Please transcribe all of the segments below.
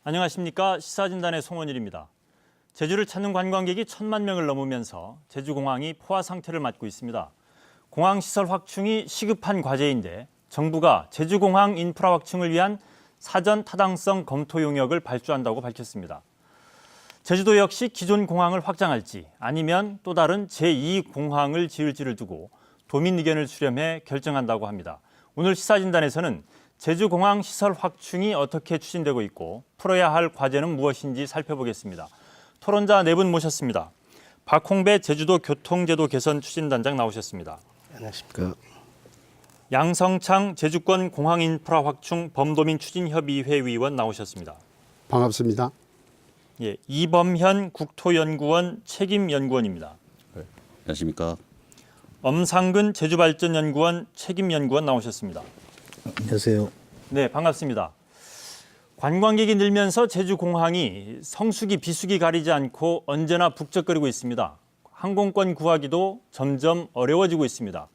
안녕하십니까. 시사진단의 송원일입니다. 제주를 찾는 관광객이 1,000만 명을 넘으면서 제주공항이 포화 상태를 맞고 있습니다. 공항시설 확충이 시급한 과제인데 정부가 제주공항 인프라 확충을 위한 사전 타당성 검토 용역을 발주한다고 밝혔습니다. 제주도 역시 기존 공항을 확장할지 아니면 또 다른 제2공항을 지을지를 두고 도민 의견을 수렴해 결정한다고 합니다. 오늘 시사진단에서는 제주공항 시설 확충이 어떻게 추진되고 있고 풀어야 할 과제는 무엇인지 살펴보겠습니다. 토론자 4분 모셨습니다. 박홍배 제주도 교통제도 개선 추진단장 나오셨습니다. 안녕하십니까. 양성창 제주권 공항 인프라 확충 범도민 추진협의회 위원 나오셨습니다. 반갑습니다. 예, 이범현 국토연구원 책임연구원입니다. 네, 안녕하십니까. 엄상근 제주발전연구원 책임연구원 나오셨습니다. 안녕하세요. 네, 반갑습니다. 관광객이 늘면서 제주공항이 성수기, 비수기 가리지 않고 언제나 북적거리고 있습니다. 항공권 구하기도 점점 어려워지고 있습니다.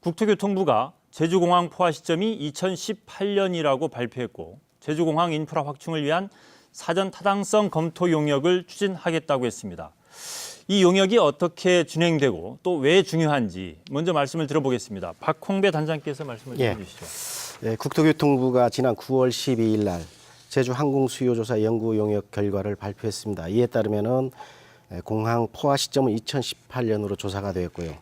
국토교통부가 제주공항 포화 시점이 2018년이라고 발표했고 제주공항 인프라 확충을 위한 사전 타당성 검토 용역을 추진하겠다고 했습니다. 이 용역이 어떻게 진행되고 또 왜 중요한지 먼저 말씀을 들어보겠습니다. 박홍배 단장께서 말씀을 해주시죠. 국토교통부가 지난 9월 12일 날 제주 항공수요조사 연구 용역 결과를 발표했습니다. 이에 따르면은 공항 포화 시점은 2018년으로 조사가 되었고요.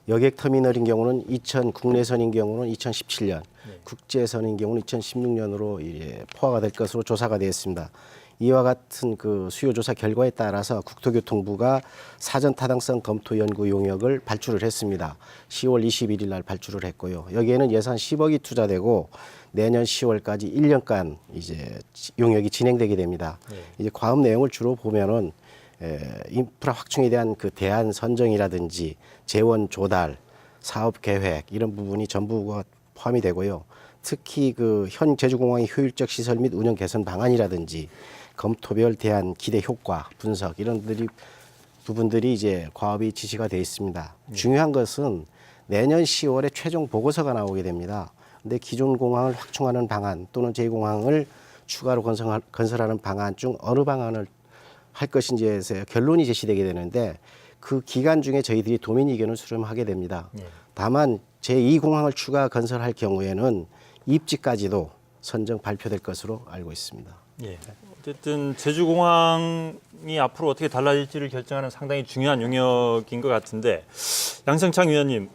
여객터미널인 경우는 국내선인 경우는 2017년, 국제선인 경우는 2016년으로 포화가 될 것으로 조사가 되었습니다. 이와 같은 그 수요조사 결과에 따라서 국토교통부가 사전 타당성 검토 연구 용역을 발주를 했습니다. 10월 21일 날 발주를 했고요. 여기에는 예산 10억이 투자되고 내년 10월까지 1년간 이제 용역이 진행되게 됩니다. 이제 과업 내용을 주로 보면은 인프라 확충에 대한 그 대안 선정이라든지 재원 조달, 사업 계획 이런 부분이 전부가 포함이 되고요. 특히 그 현 제주공항의 효율적 시설 및 운영 개선 방안이라든지 검토별 대안 기대 효과 분석 이런 부분들이 이제 과업이 지시가 되어 있습니다. 중요한 것은 내년 10월에 최종 보고서가 나오게 됩니다. 근데 기존 공항을 확충하는 방안 또는 제2공항을 추가로 건설하는 방안 중 어느 방안을 할 것인지에 대해서 결론이 제시되게 되는데 그 기간 중에 저희들이 도민 의견을 수렴하게 됩니다. 다만 제2공항을 추가 건설할 경우에는 입지까지도 선정 발표될 것으로 알고 있습니다. 예. 어쨌든 제주공항이 앞으로 어떻게 달라질지를 결정하는 상당히 중요한 용역인 것 같은데 양성창 위원님,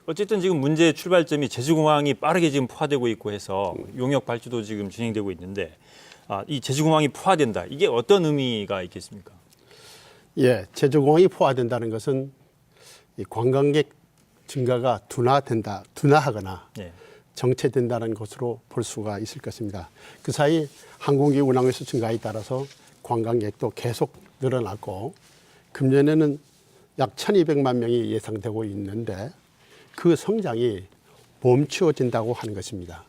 어쨌든 지금 문제의 출발점이 제주공항이 빠르게 지금 포화되고 있고 해서 용역 발주도 지금 진행되고 있는데 이 제주공항이 포화된다. 이게 어떤 의미가 있겠습니까? 예, 제주공항이 포화된다는 것은 이 관광객 증가가 둔화하거나 예. 정체된다는 것으로 볼 수가 있을 것입니다. 그 사이 항공기 운항횟수 증가에 따라서 관광객도 계속 늘어났고 금년에는 약 1,200만 명이 예상되고 있는데 그 성장이 멈추어진다고 하는 것입니다.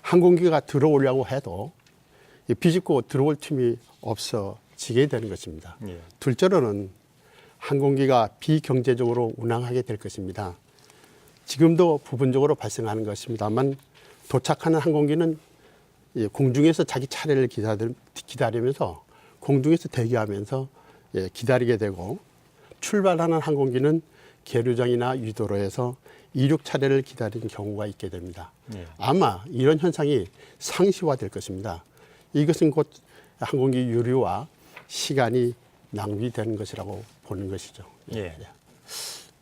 항공기가 들어오려고 해도 비집고 들어올 틈이 없어지게 되는 것입니다. 예. 둘째로는 항공기가 비경제적으로 운항하게 될 것입니다. 지금도 부분적으로 발생하는 것입니다만 도착하는 항공기는 공중에서 자기 차례를 기다리면서 공중에서 대기하면서 기다리게 되고 출발하는 항공기는 계류장이나 유도로에서 이륙 차례를 기다리는 경우가 있게 됩니다. 아마 이런 현상이 상시화될 것입니다. 이것은 곧 항공기 유류와 시간이 낭비되는 것이라고 보는 것이죠. 예.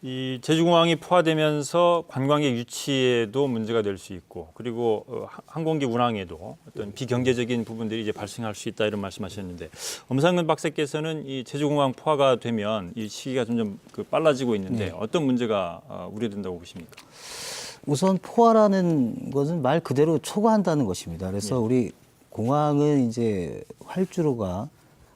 이 제주공항이 포화되면서 관광객 유치에도 문제가 될 수 있고 그리고 항공기 운항에도 어떤 비경제적인 부분들이 이제 발생할 수 있다 이런 말씀하셨는데 엄상근 박사께서는 이 제주공항 포화가 되면 이 시기가 점점 빨라지고 있는데 어떤 문제가 우려된다고 보십니까? 우선 포화라는 것은 말 그대로 초과한다는 것입니다. 그래서 우리 공항은 이제 활주로가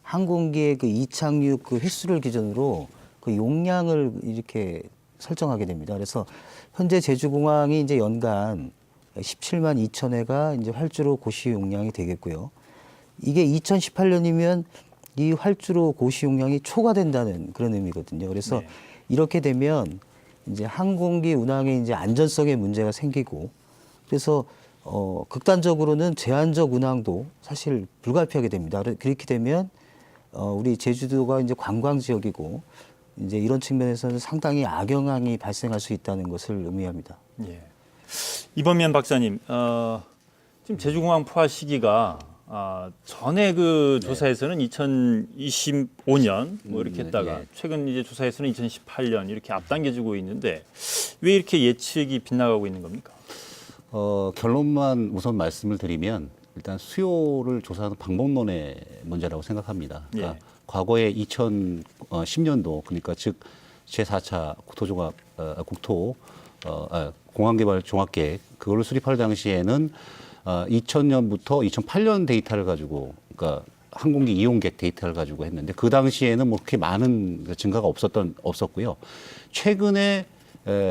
항공기의 그 이착륙 그 횟수를 기준으로 그 용량을 이렇게 설정하게 됩니다. 그래서 현재 제주공항이 이제 연간 17만 2천 회가 이제 활주로 고시 용량이 되겠고요. 이게 2018년이면 이 활주로 고시 용량이 초과된다는 그런 의미거든요. 그래서 이렇게 되면 이제 항공기 운항에 이제 안전성에 문제가 생기고 그래서 극단적으로는 제한적 운항도 사실 불가피하게 됩니다. 그렇게 되면 우리 제주도가 이제 관광 지역이고 이제 이런 측면에서는 상당히 악영향이 발생할 수 있다는 것을 의미합니다. 예. 이범면 박사님, 지금 제주공항 포화 시기가 전에 그 조사에서는 2025년 뭐 이렇게 했다가 최근 이제 조사에서는 2018년 이렇게 앞당겨지고 있는데 왜 이렇게 예측이 빗나가고 있는 겁니까? 결론만 우선 말씀을 드리면 일단 수요를 조사하는 방법론의 문제라고 생각합니다. 그러니까 예. 과거에 2010년도 그러니까 즉 제4차 공항개발 종합계획 그걸로 수립할 당시에는 2000년부터 2008년 데이터를 가지고 그러니까 항공기 이용객 데이터를 가지고 했는데 그 당시에는 뭐 그렇게 많은 증가가 없었고요. 최근에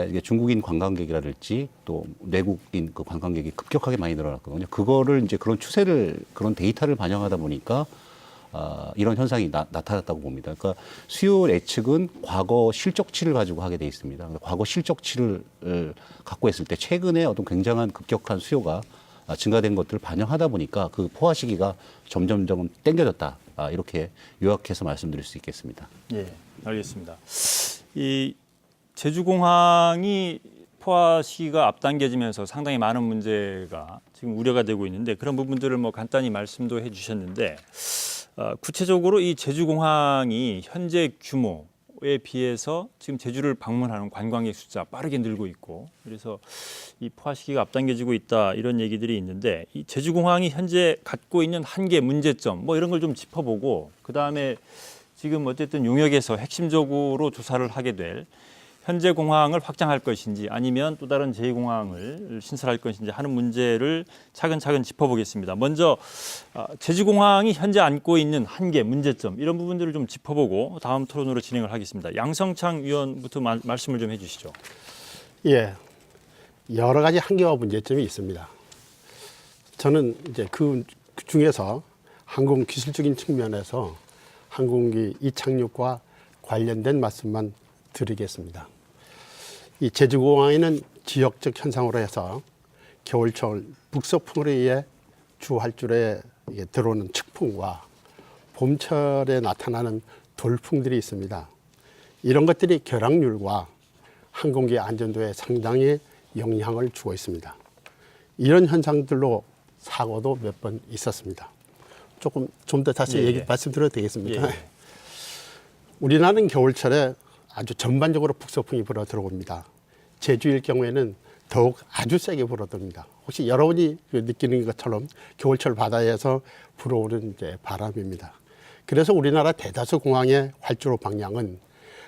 이게 중국인 관광객이라든지 또 내국인 그 관광객이 급격하게 많이 늘어났거든요. 그거를 이제 그런 추세를 그런 데이터를 반영하다 보니까 이런 현상이 나타났다고 봅니다. 그러니까 수요 예측은 과거 실적치를 가지고 하게 돼 있습니다. 과거 실적치를 갖고 했을 때 최근에 어떤 굉장한 급격한 수요가 증가된 것들을 반영하다 보니까 그 포화 시기가 점점 땡겨졌다. 이렇게 요약해서 말씀드릴 수 있겠습니다. 예, 알겠습니다. 이 제주공항이 포화 시기가 앞당겨지면서 상당히 많은 문제가 지금 우려가 되고 있는데 그런 부분들을 뭐 간단히 말씀도 해주셨는데 구체적으로 이 제주공항이 현재 규모에 비해서 지금 제주를 방문하는 관광객 숫자 빠르게 늘고 있고 그래서 이 포화 시기가 앞당겨지고 있다 이런 얘기들이 있는데 이 제주공항이 현재 갖고 있는 한계 문제점 뭐 이런 걸 좀 짚어보고 그 다음에 지금 어쨌든 용역에서 핵심적으로 조사를 하게 될 현재 공항을 확장할 것인지 아니면 또 다른 제2공항을 신설할 것인지 하는 문제를 차근차근 짚어보겠습니다. 먼저 제주공항이 현재 안고 있는 한계, 문제점 이런 부분들을 좀 짚어보고 다음 토론으로 진행을 하겠습니다. 양성창 위원부터 말씀을 좀 해주시죠. 예, 여러 가지 한계와 문제점이 있습니다. 저는 이제 그 중에서 항공 기술적인 측면에서 항공기 이착륙과 관련된 말씀만 드리겠습니다. 이 제주공항에는 지역적 현상으로 해서 겨울철 북서풍으로 의해 주 활주로에 들어오는 측풍과 봄철에 나타나는 돌풍들이 있습니다. 이런 것들이 결항률과 항공기 안전도에 상당히 영향을 주고 있습니다. 이런 현상들로 사고도 몇 번 있었습니다. 좀 더 다시 말씀드려도 되겠습니까? 우리나라는 겨울철에 아주 전반적으로 북서풍이 불어 들어옵니다. 제주일 경우에는 더욱 아주 세게 불어 들어옵니다. 혹시 여러분이 느끼는 것처럼 겨울철 바다에서 불어오는 이제 바람입니다. 그래서 우리나라 대다수 공항의 활주로 방향은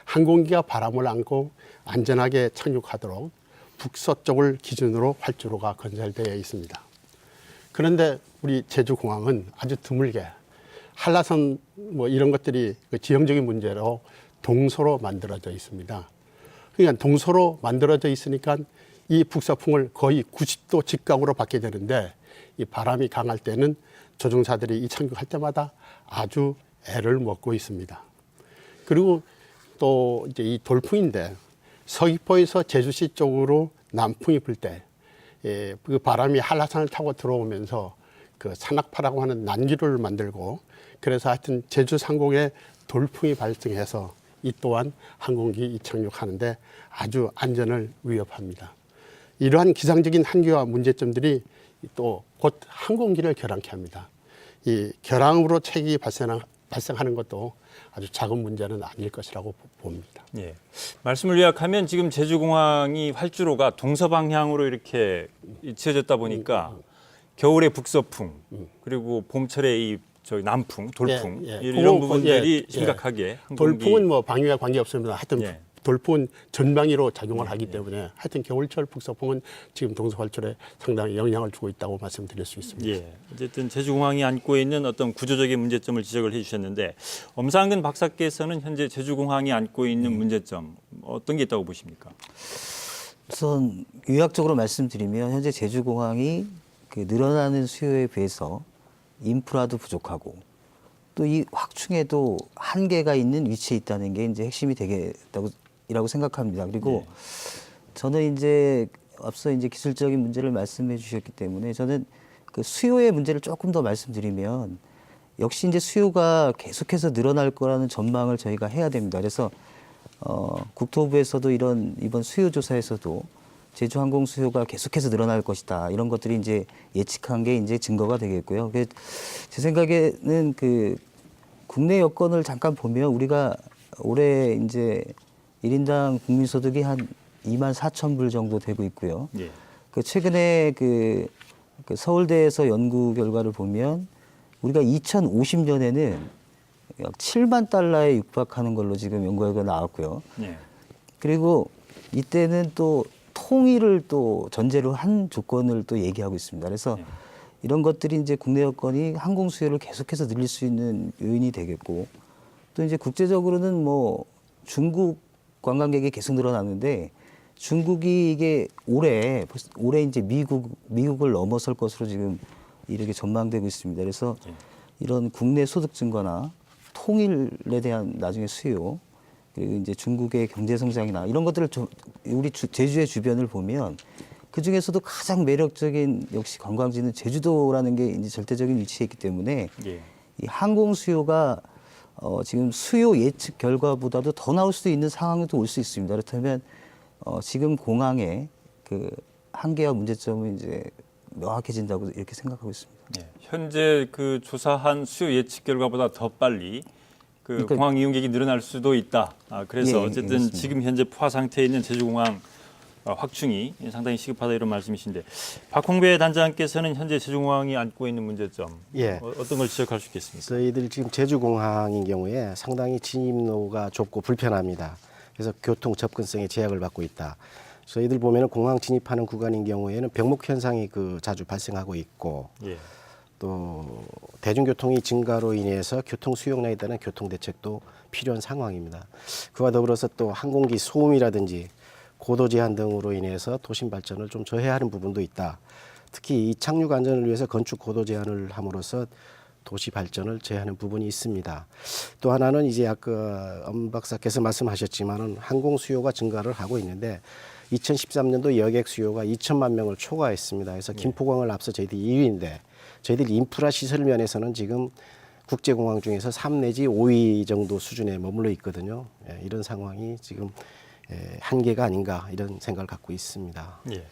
항공기가 바람을 안고 안전하게 착륙하도록 북서쪽을 기준으로 활주로가 건설되어 있습니다. 그런데 우리 제주공항은 아주 드물게 한라산 뭐 이런 것들이 그 지형적인 문제로 동서로 만들어져 있습니다. 그러니까 동서로 만들어져 있으니까 이 북서풍을 거의 90도 직각으로 받게 되는데 이 바람이 강할 때는 조종사들이 이 착륙할 때마다 아주 애를 먹고 있습니다. 그리고 또 이제 이 돌풍인데 서귀포에서 제주시 쪽으로 남풍이 불 때 그 바람이 한라산을 타고 들어오면서 그 산악파라고 하는 난기류를 만들고 그래서 하여튼 제주 상공에 돌풍이 발생해서 이 또한 항공기 이착륙하는데 아주 안전을 위협합니다. 이러한 기상적인 한계와 문제점들이 또 곧 항공기를 결항케 합니다. 이 결항으로 책이 발생하는 것도 아주 작은 문제는 아닐 것이라고 봅니다. 예. 말씀을 요약하면 지금 제주공항이 활주로가 동서방향으로 이렇게 치어졌다 보니까 겨울에 북서풍 그리고 봄철에 이 남풍, 돌풍 이런 부분들이 심각하게 돌풍은 뭐 방위와 관계없습니다. 하여튼 돌풍은 전방위로 작용을 하기 때문에 하여튼 겨울철 북서풍은 지금 동서활주로에 상당히 영향을 주고 있다고 말씀드릴 수 있습니다. 예. 어쨌든 제주공항이 안고 있는 어떤 구조적인 문제점을 지적을 해주셨는데 엄상근 박사께서는 현재 제주공항이 안고 있는 문제점 어떤 게 있다고 보십니까? 우선 요약적으로 말씀드리면 현재 제주공항이 그 늘어나는 수요에 비해서 인프라도 부족하고 또 이 확충에도 한계가 있는 위치에 있다는 게 이제 핵심이 되겠다고 생각합니다. 그리고 저는 이제 앞서 이제 기술적인 문제를 말씀해 주셨기 때문에 저는 그 수요의 문제를 조금 더 말씀드리면 역시 이제 수요가 계속해서 늘어날 거라는 전망을 저희가 해야 됩니다. 그래서 국토부에서도 이번 수요 조사에서도 제주 항공 수요가 계속해서 늘어날 것이다. 이런 것들이 이제 예측한 게 이제 증거가 되겠고요. 제 생각에는 그 국내 여건을 잠깐 보면 우리가 올해 이제 1인당 국민소득이 한 24,000불 정도 되고 있고요. 예. 그 최근에 그 서울대에서 연구 결과를 보면 우리가 2050년에는 약 7만 달러에 육박하는 걸로 지금 연구 결과가 나왔고요. 예. 그리고 이때는 또 통일을 또 전제로 한 조건을 또 얘기하고 있습니다. 그래서 이런 것들이 이제 국내 여건이 항공 수요를 계속해서 늘릴 수 있는 요인이 되겠고 또 이제 국제적으로는 뭐 중국 관광객이 계속 늘어나는데 중국이 이게 올해 이제 미국을 넘어설 것으로 지금 이렇게 전망되고 있습니다. 그래서 이런 국내 소득 증가나 통일에 대한 나중에 수요 그리고 이제 중국의 경제 성장이나 이런 것들을 우리 제주의 주변을 보면 그 중에서도 가장 매력적인 역시 관광지는 제주도라는 게 이제 절대적인 위치에 있기 때문에 예. 이 항공 수요가 지금 수요 예측 결과보다도 더 나올 수도 있는 상황도 올 수 있습니다. 그렇다면 지금 공항의 그 한계와 문제점은 이제 명확해진다고 이렇게 생각하고 있습니다. 예. 현재 그 조사한 수요 예측 결과보다 더 빨리 그 그러니까, 공항 이용객이 늘어날 수도 있다. 그래서 예, 어쨌든 그렇습니다. 지금 현재 포화 상태에 있는 제주공항 확충이 상당히 시급하다 이런 말씀이신데 박홍배 단장께서는 현재 제주공항이 안고 있는 문제점 예. 어떤 걸 지적할 수 있겠습니까? 저희들 지금 제주공항인 경우에 상당히 진입로가 좁고 불편합니다. 그래서 교통 접근성에 제약을 받고 있다. 저희들 보면은 공항 진입하는 구간인 경우에는 병목 현상이 자주 발생하고 있고 예. 또 대중교통이 증가로 인해서 교통 수용량에 따른 교통 대책도 필요한 상황입니다. 그와 더불어서 또 항공기 소음이라든지 고도 제한 등으로 인해서 도심 발전을 좀 저해하는 부분도 있다. 특히 이 착륙 안전을 위해서 건축 고도 제한을 함으로써 도시 발전을 제한하는 부분이 있습니다. 또 하나는 이제 아까 엄 박사께서 말씀하셨지만은 항공 수요가 증가를 하고 있는데 2013년도 여객 수요가 2천만 명을 초과했습니다. 그래서 김포공항을 앞서 저희들이 2위인데 저희들 인프라 시설 면에서는 지금 국제공항 중에서 3 내지 5위 정도 수준에 머물러 있거든요. 이런 상황이 지금 한계가 아닌가 이런 생각을 갖고 있습니다. 예.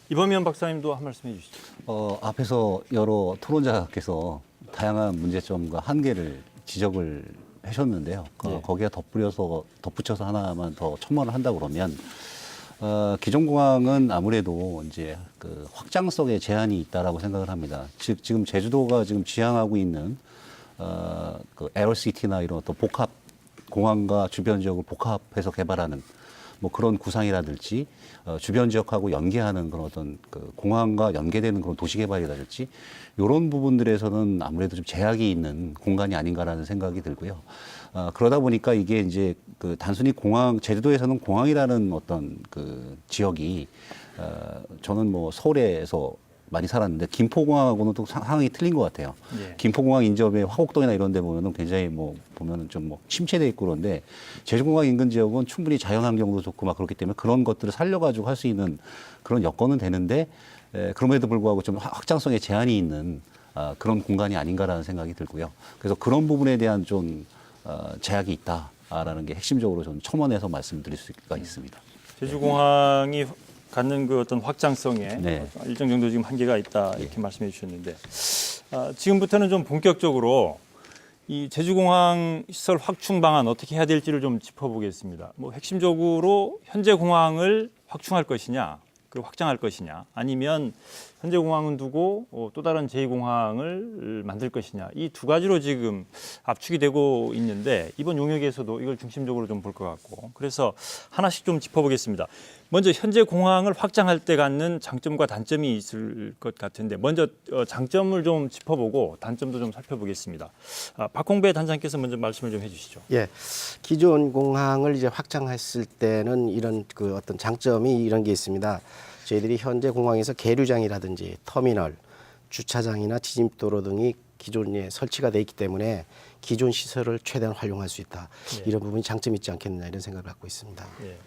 이범현 박사님도 한 말씀 해주시죠. 앞에서 여러 토론자께서 다양한 문제점과 한계를 지적을 하셨는데요. 예. 거기에 덧붙여서 하나만 더 첨언을 한다 그러면 기존 공항은 아무래도 이제 그 확장성에 제한이 있다라고 생각을 합니다. 즉 지금 제주도가 지금 지향하고 있는 그 에어시티나 이런 어떤 복합 공항과 주변 지역을 복합해서 개발하는 뭐 그런 구상이라든지 주변 지역하고 연계하는 그런 어떤 그 공항과 연계되는 그런 도시 개발이라든지 이런 부분들에서는 아무래도 좀 제약이 있는 공간이 아닌가라는 생각이 들고요. 그러다 보니까 이게 이제 그 단순히 제주도에서는 공항이라는 어떤 그 지역이 저는 뭐 서울에서 많이 살았는데 김포공항하고는 또 상황이 틀린 것 같아요. 예. 김포공항 인접의 화곡동이나 이런 데 보면은 굉장히 뭐 보면은 좀 뭐 침체돼 있고 그런데 제주공항 인근 지역은 충분히 자연환경도 좋고 막 그렇기 때문에 그런 것들을 살려가지고 할 수 있는 그런 여건은 되는데 그럼에도 불구하고 좀 확장성에 제한이 있는 그런 공간이 아닌가라는 생각이 들고요. 그래서 그런 부분에 대한 좀 제약이 있다라는 게 핵심적으로 좀 첨언해서 말씀드릴 수가 있습니다. 제주공항이 갖는 그 어떤 확장성에 네. 일정 정도 지금 한계가 있다 이렇게 말씀해 주셨는데 지금부터는 좀 본격적으로 이 제주공항 시설 확충 방안 어떻게 해야 될지를 좀 짚어보겠습니다. 뭐 핵심적으로 현재 공항을 확충할 것이냐, 확장할 것이냐, 아니면 현재 공항은 두고 또 다른 제2공항을 만들 것이냐 이 두 가지로 지금 압축이 되고 있는데 이번 용역에서도 이걸 중심적으로 좀 볼 것 같고 그래서 하나씩 좀 짚어보겠습니다. 먼저 현재 공항을 확장할 때 갖는 장점과 단점이 있을 것 같은데 먼저 장점을 좀 짚어보고 단점도 좀 살펴보겠습니다. 박홍배 단장께서 먼저 말씀을 좀 해주시죠. 예, 기존 공항을 이제 확장했을 때는 이런 그 어떤 장점이 이런 게 있습니다. 저희들이 현재 공항에서 계류장이라든지 터미널, 주차장이나 진입도로 등이 기존에 설치가 돼 있기 때문에 기존 시설을 최대한 활용할 수 있다. 예. 이런 부분이 장점이 있지 않겠느냐 이런 생각을 갖고 있습니다. 예.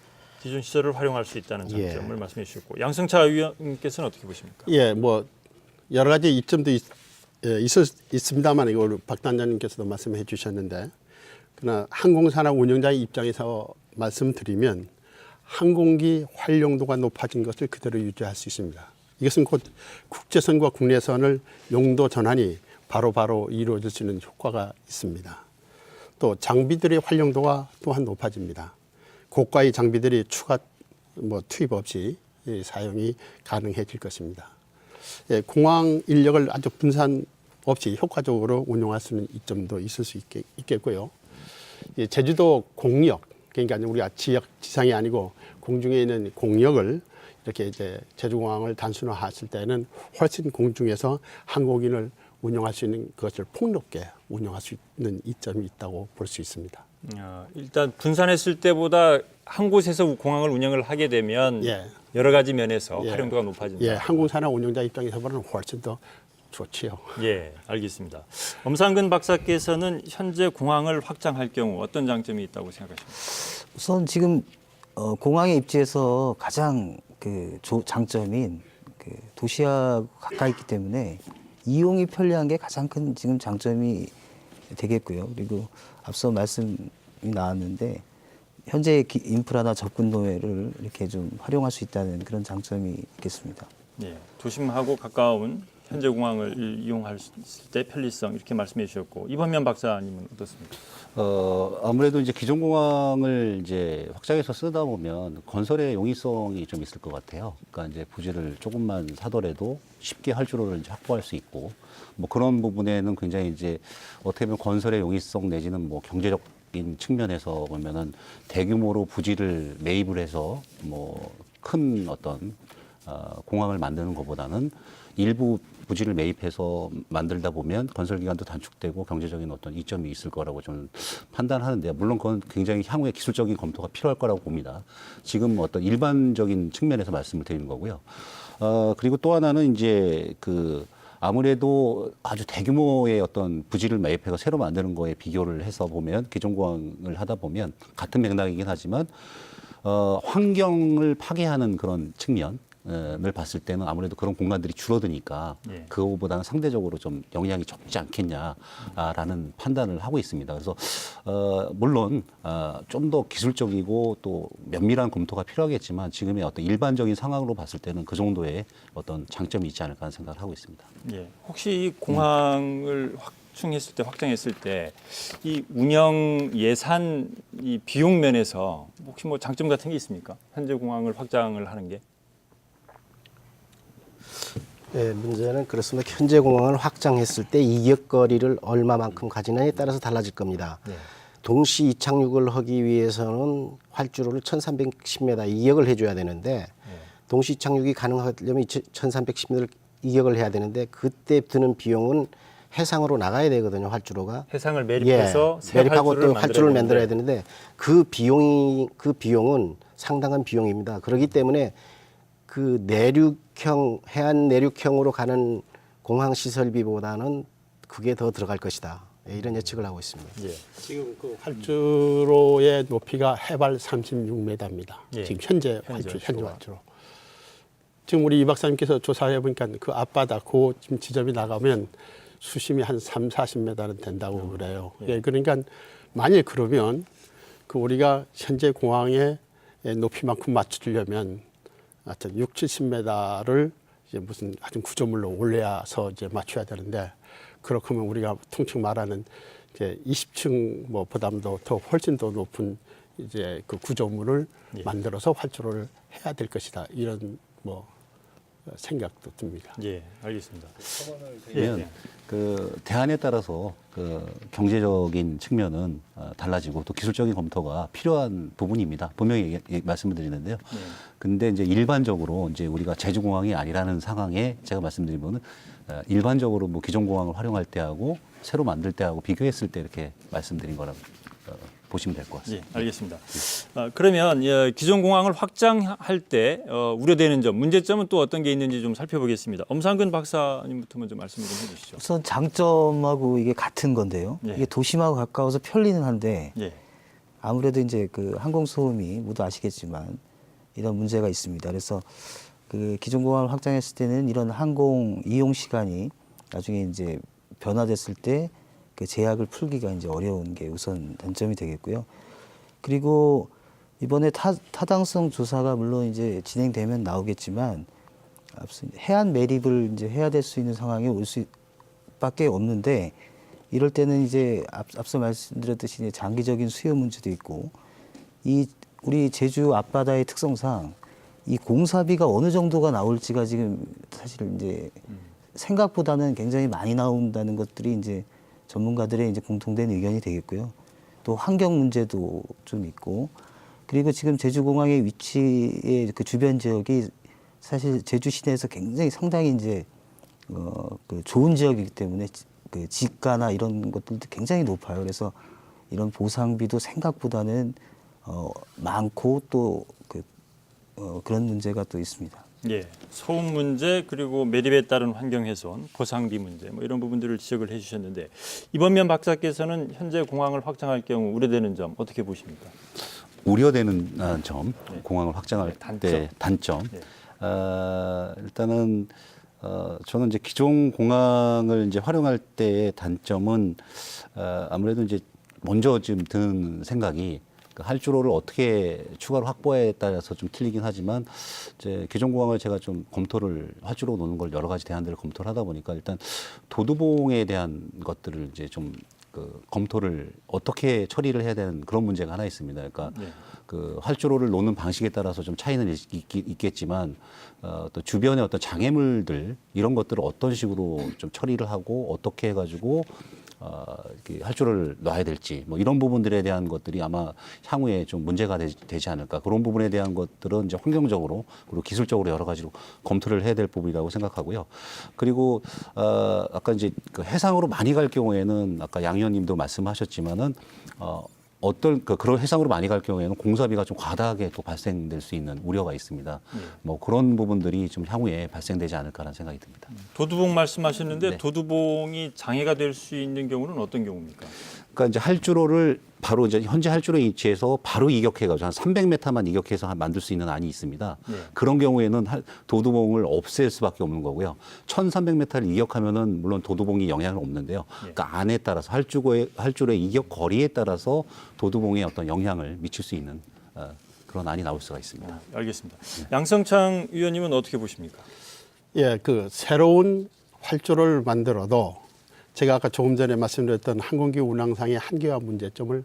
기존 시설을 활용할 수 있다는 예. 장점을 말씀해 주셨고 양승차 위원께서는 어떻게 보십니까? 예, 뭐 여러 가지 이점도 있습니다만 이걸 박 단장님께서도 말씀해 주셨는데 그러나 항공산업 운영자의 입장에서 말씀드리면 항공기 활용도가 높아진 것을 그대로 유지할 수 있습니다. 이것은 곧 국제선과 국내선을 용도 전환이 바로바로 이루어질 수 있는 효과가 있습니다. 또 장비들의 활용도가 또한 높아집니다. 고가의 장비들이 추가 투입 없이 사용이 가능해질 것입니다. 예, 공항 인력을 아주 분산 없이 효과적으로 운용할 수 있는 이점도 있을 수 있겠고요. 예, 제주도 공역, 그러니까 우리가 지상이 아니고 공중에 있는 공역을 이렇게 이제 제주공항을 단순화했을 때는 훨씬 공중에서 항공인을 운영할 수 있는 것을 폭넓게 운영할 수 있는 이점이 있다고 볼 수 있습니다. 일단 분산했을 때보다 한 곳에서 공항을 운영을 하게 되면 예. 여러 가지 면에서 예. 활용도가 높아진다. 예, 항공산업 운영자 입장에서 보면 훨씬 더 좋지요. 예, 알겠습니다. 엄상근 박사께서는 현재 공항을 확장할 경우 어떤 장점이 있다고 생각하십니까? 우선 지금 공항에 입지해서 가장 장점인 도시와 가까이 있기 때문에 이용이 편리한 게 가장 큰 지금 장점이 되겠고요. 그리고 앞서 말씀이 나왔는데 현재 인프라나 접근 도로를 이렇게 좀 활용할 수 있다는 그런 장점이 있겠습니다. 예, 도심하고 가까운 현재 공항을 이용할 때 편리성 이렇게 말씀해 주셨고 이범현 박사님은 어떻습니까? 아무래도 이제 기존 공항을 이제 확장해서 쓰다 보면 건설의 용이성이 좀 있을 것 같아요. 그러니까 이제 부지를 조금만 사더라도 쉽게 활주로를 이제 확보할 수 있고 뭐 그런 부분에는 굉장히 이제 어떻게 보면 건설의 용이성 내지는 뭐 경제적인 측면에서 보면은 대규모로 부지를 매입을 해서 뭐 큰 어떤 공항을 만드는 것보다는 일부 부지를 매입해서 만들다 보면 건설 기간도 단축되고 경제적인 어떤 이점이 있을 거라고 저는 판단하는데 물론 그건 굉장히 향후에 기술적인 검토가 필요할 거라고 봅니다. 지금 어떤 일반적인 측면에서 말씀을 드리는 거고요. 그리고 또 하나는 이제 아무래도 아주 대규모의 어떤 부지를 매입해서 새로 만드는 거에 비교를 해서 보면 기존 공항을 하다 보면 같은 맥락이긴 하지만 환경을 파괴하는 그런 측면 을 봤을 때는 아무래도 그런 공간들이 줄어드니까 예. 그거보다는 상대적으로 좀 영향이 적지 않겠냐라는 판단을 하고 있습니다. 그래서 물론 좀 더 기술적이고 또 면밀한 검토가 필요하겠지만 지금의 어떤 일반적인 상황으로 봤을 때는 그 정도의 어떤 장점이 있지 않을까 하는 생각을 하고 있습니다. 예, 혹시 이 공항을 확장했을 때 이 운영 예산 이 비용 면에서 혹시 뭐 장점 같은 게 있습니까? 현재 공항을 확장을 하는 게? 네, 문제는 그렇습니다. 현재 공항을 확장했을 때 이격거리를 얼마만큼 가지느냐에 따라서 달라질 겁니다. 네. 동시 이착륙을 하기 위해서는 활주로를 1310m 이격을 해줘야 되는데 동시 이착륙이 가능하려면 1310m를 이격을 해야 되는데 그때 드는 비용은 해상으로 나가야 되거든요. 활주로가. 해상을 매립해서 새 매립하고 또 활주로를 만들어야 되는데 되는데 그 비용은 상당한 비용입니다. 그렇기 때문에 그 해안 내륙형으로 가는 공항 시설비보다는 그게 더 들어갈 것이다. 이런 예측을 하고 있습니다. 예. 지금 그 활주로의 높이가 해발 36m입니다. 예. 지금 현재 활주로가. 활주로. 지금 우리 이 박사님께서 조사해 보니까 그 앞바다 그 지금 지점이 나가면 수심이 한 30-40m는 된다고 그래요. 예. 그러니까 만일 그러면 그 우리가 현재 공항의 높이만큼 맞추려면 하여튼 60-70m를 이제 무슨 아주 구조물로 올려서 이제 맞춰야 되는데 그렇게 하면 우리가 통칭 말하는 이제 20층 뭐 보담도 더 훨씬 더 높은 이제 그 구조물을 만들어서 활주로를 해야 될 것이다. 이런 뭐 생각도 듭니다. 예, 알겠습니다. 그러면 그 대안에 따라서 그 경제적인 측면은 달라지고 또 기술적인 검토가 필요한 부분입니다. 분명히 말씀을 드리는데요. 근데 이제 일반적으로 이제 우리가 제주공항이 아니라는 상황에 제가 말씀드리면은 일반적으로 뭐 기존 공항을 활용할 때하고 새로 만들 때하고 비교했을 때 이렇게 말씀드린 거라고 보시면 될 것 같습니다. 예, 알겠습니다. 그러면 기존 공항을 확장할 때 우려되는 점, 문제점은 또 어떤 게 있는지 좀 살펴보겠습니다. 엄상근 박사님부터 먼저 말씀을 좀 해주시죠. 우선 장점하고 이게 같은 건데요. 예. 이게 도심하고 가까워서 편리는 한데 예, 아무래도 이제 그 항공 소음이 모두 아시겠지만 이런 문제가 있습니다. 그래서 그 기존 공항을 확장했을 때는 이런 항공 이용 시간이 나중에 이제 변화됐을 때 그 제약을 풀기가 이제 어려운 게 우선 단점이 되겠고요. 그리고 이번에 타당성 조사가 물론 이제 진행되면 나오겠지만 앞서 해안 매립을 이제 해야 될 수 있는 상황이 올 수밖에 없는데 이럴 때는 이제 앞서 말씀드렸듯이 이제 장기적인 수요 문제도 있고 이 우리 제주 앞바다의 특성상 이 공사비가 어느 정도가 나올지가 지금 사실 이제 생각보다는 굉장히 많이 나온다는 것들이 이제 전문가들의 이제 공통된 의견이 되겠고요. 또 환경 문제도 좀 있고 그리고 지금 제주공항의 위치의 그 주변 지역이 사실 제주 시내에서 굉장히 상당히 이제 그 좋은 지역이기 때문에 그 지가나 이런 것들도 굉장히 높아요. 그래서 이런 보상비도 생각보다는 많고 또 그런 문제가 또 있습니다. 예, 소음 문제 그리고 매립에 따른 환경 훼손, 보상비 문제 뭐 이런 부분들을 지적을 해주셨는데 이번면 박사께서는 현재 공항을 확장할 경우 우려되는 점 어떻게 보십니까? 우려되는 점, 공항을 확장할 단점. 때 단점. 네. 일단은 저는 이제 기존 공항을 이제 활용할 때의 단점은 아무래도 이제 먼저 지금 드는 생각이 그 활주로를 어떻게 추가로 확보에 따라서 좀 틀리긴 하지만 이제 기존 공항을 제가 좀 검토를 활주로 놓는 걸 여러 가지 대안들을 검토를 하다 보니까 일단 도두봉에 대한 것들을 이제 좀 그 검토를 어떻게 처리를 해야 되는 그런 문제가 하나 있습니다. 그러니까 네. 그 활주로를 놓는 방식에 따라서 좀 차이는 있겠지만 또 주변의 어떤 장애물들 이런 것들을 어떤 식으로 좀 처리를 하고 어떻게 해가지고 이렇게 활주로를 놔야 될지 뭐 이런 부분들에 대한 것들이 아마 향후에 좀 문제가 되지 않을까 그런 부분에 대한 것들은 이제 환경적으로 그리고 기술적으로 여러 가지로 검토를 해야 될 부분이라고 생각하고요. 그리고 아까 이제 그 해상으로 많이 갈 경우에는 아까 양 의원님도 말씀하셨지만은 어떤 그런 해상으로 많이 갈 경우에는 공사비가 좀 과다하게 또 발생될 수 있는 우려가 있습니다. 뭐 그런 부분들이 좀 향후에 발생되지 않을까라는 생각이 듭니다. 도두봉 말씀하셨는데 네. 도두봉이 장애가 될 수 있는 경우는 어떤 경우입니까? 그러니까 이제 활주로를 바로 이제 현재 활주로에 위치해서 바로 이격해가지고 한 300m만 이격해서 만들 수 있는 안이 있습니다. 네. 그런 경우에는 도두봉을 없앨 수밖에 없는 거고요. 1,300m를 이격하면은 물론 도두봉이 영향을 없는데요. 그러니까 안에 따라서 활주로의 이격 거리에 따라서 도두봉에 어떤 영향을 미칠 수 있는 그런 안이 나올 수가 있습니다. 알겠습니다. 양성창 의원님은 어떻게 보십니까? 예, 그 새로운 활주로를 만들어도 제가 아까 조금 전에 말씀드렸던 항공기 운항상의 한계와 문제점을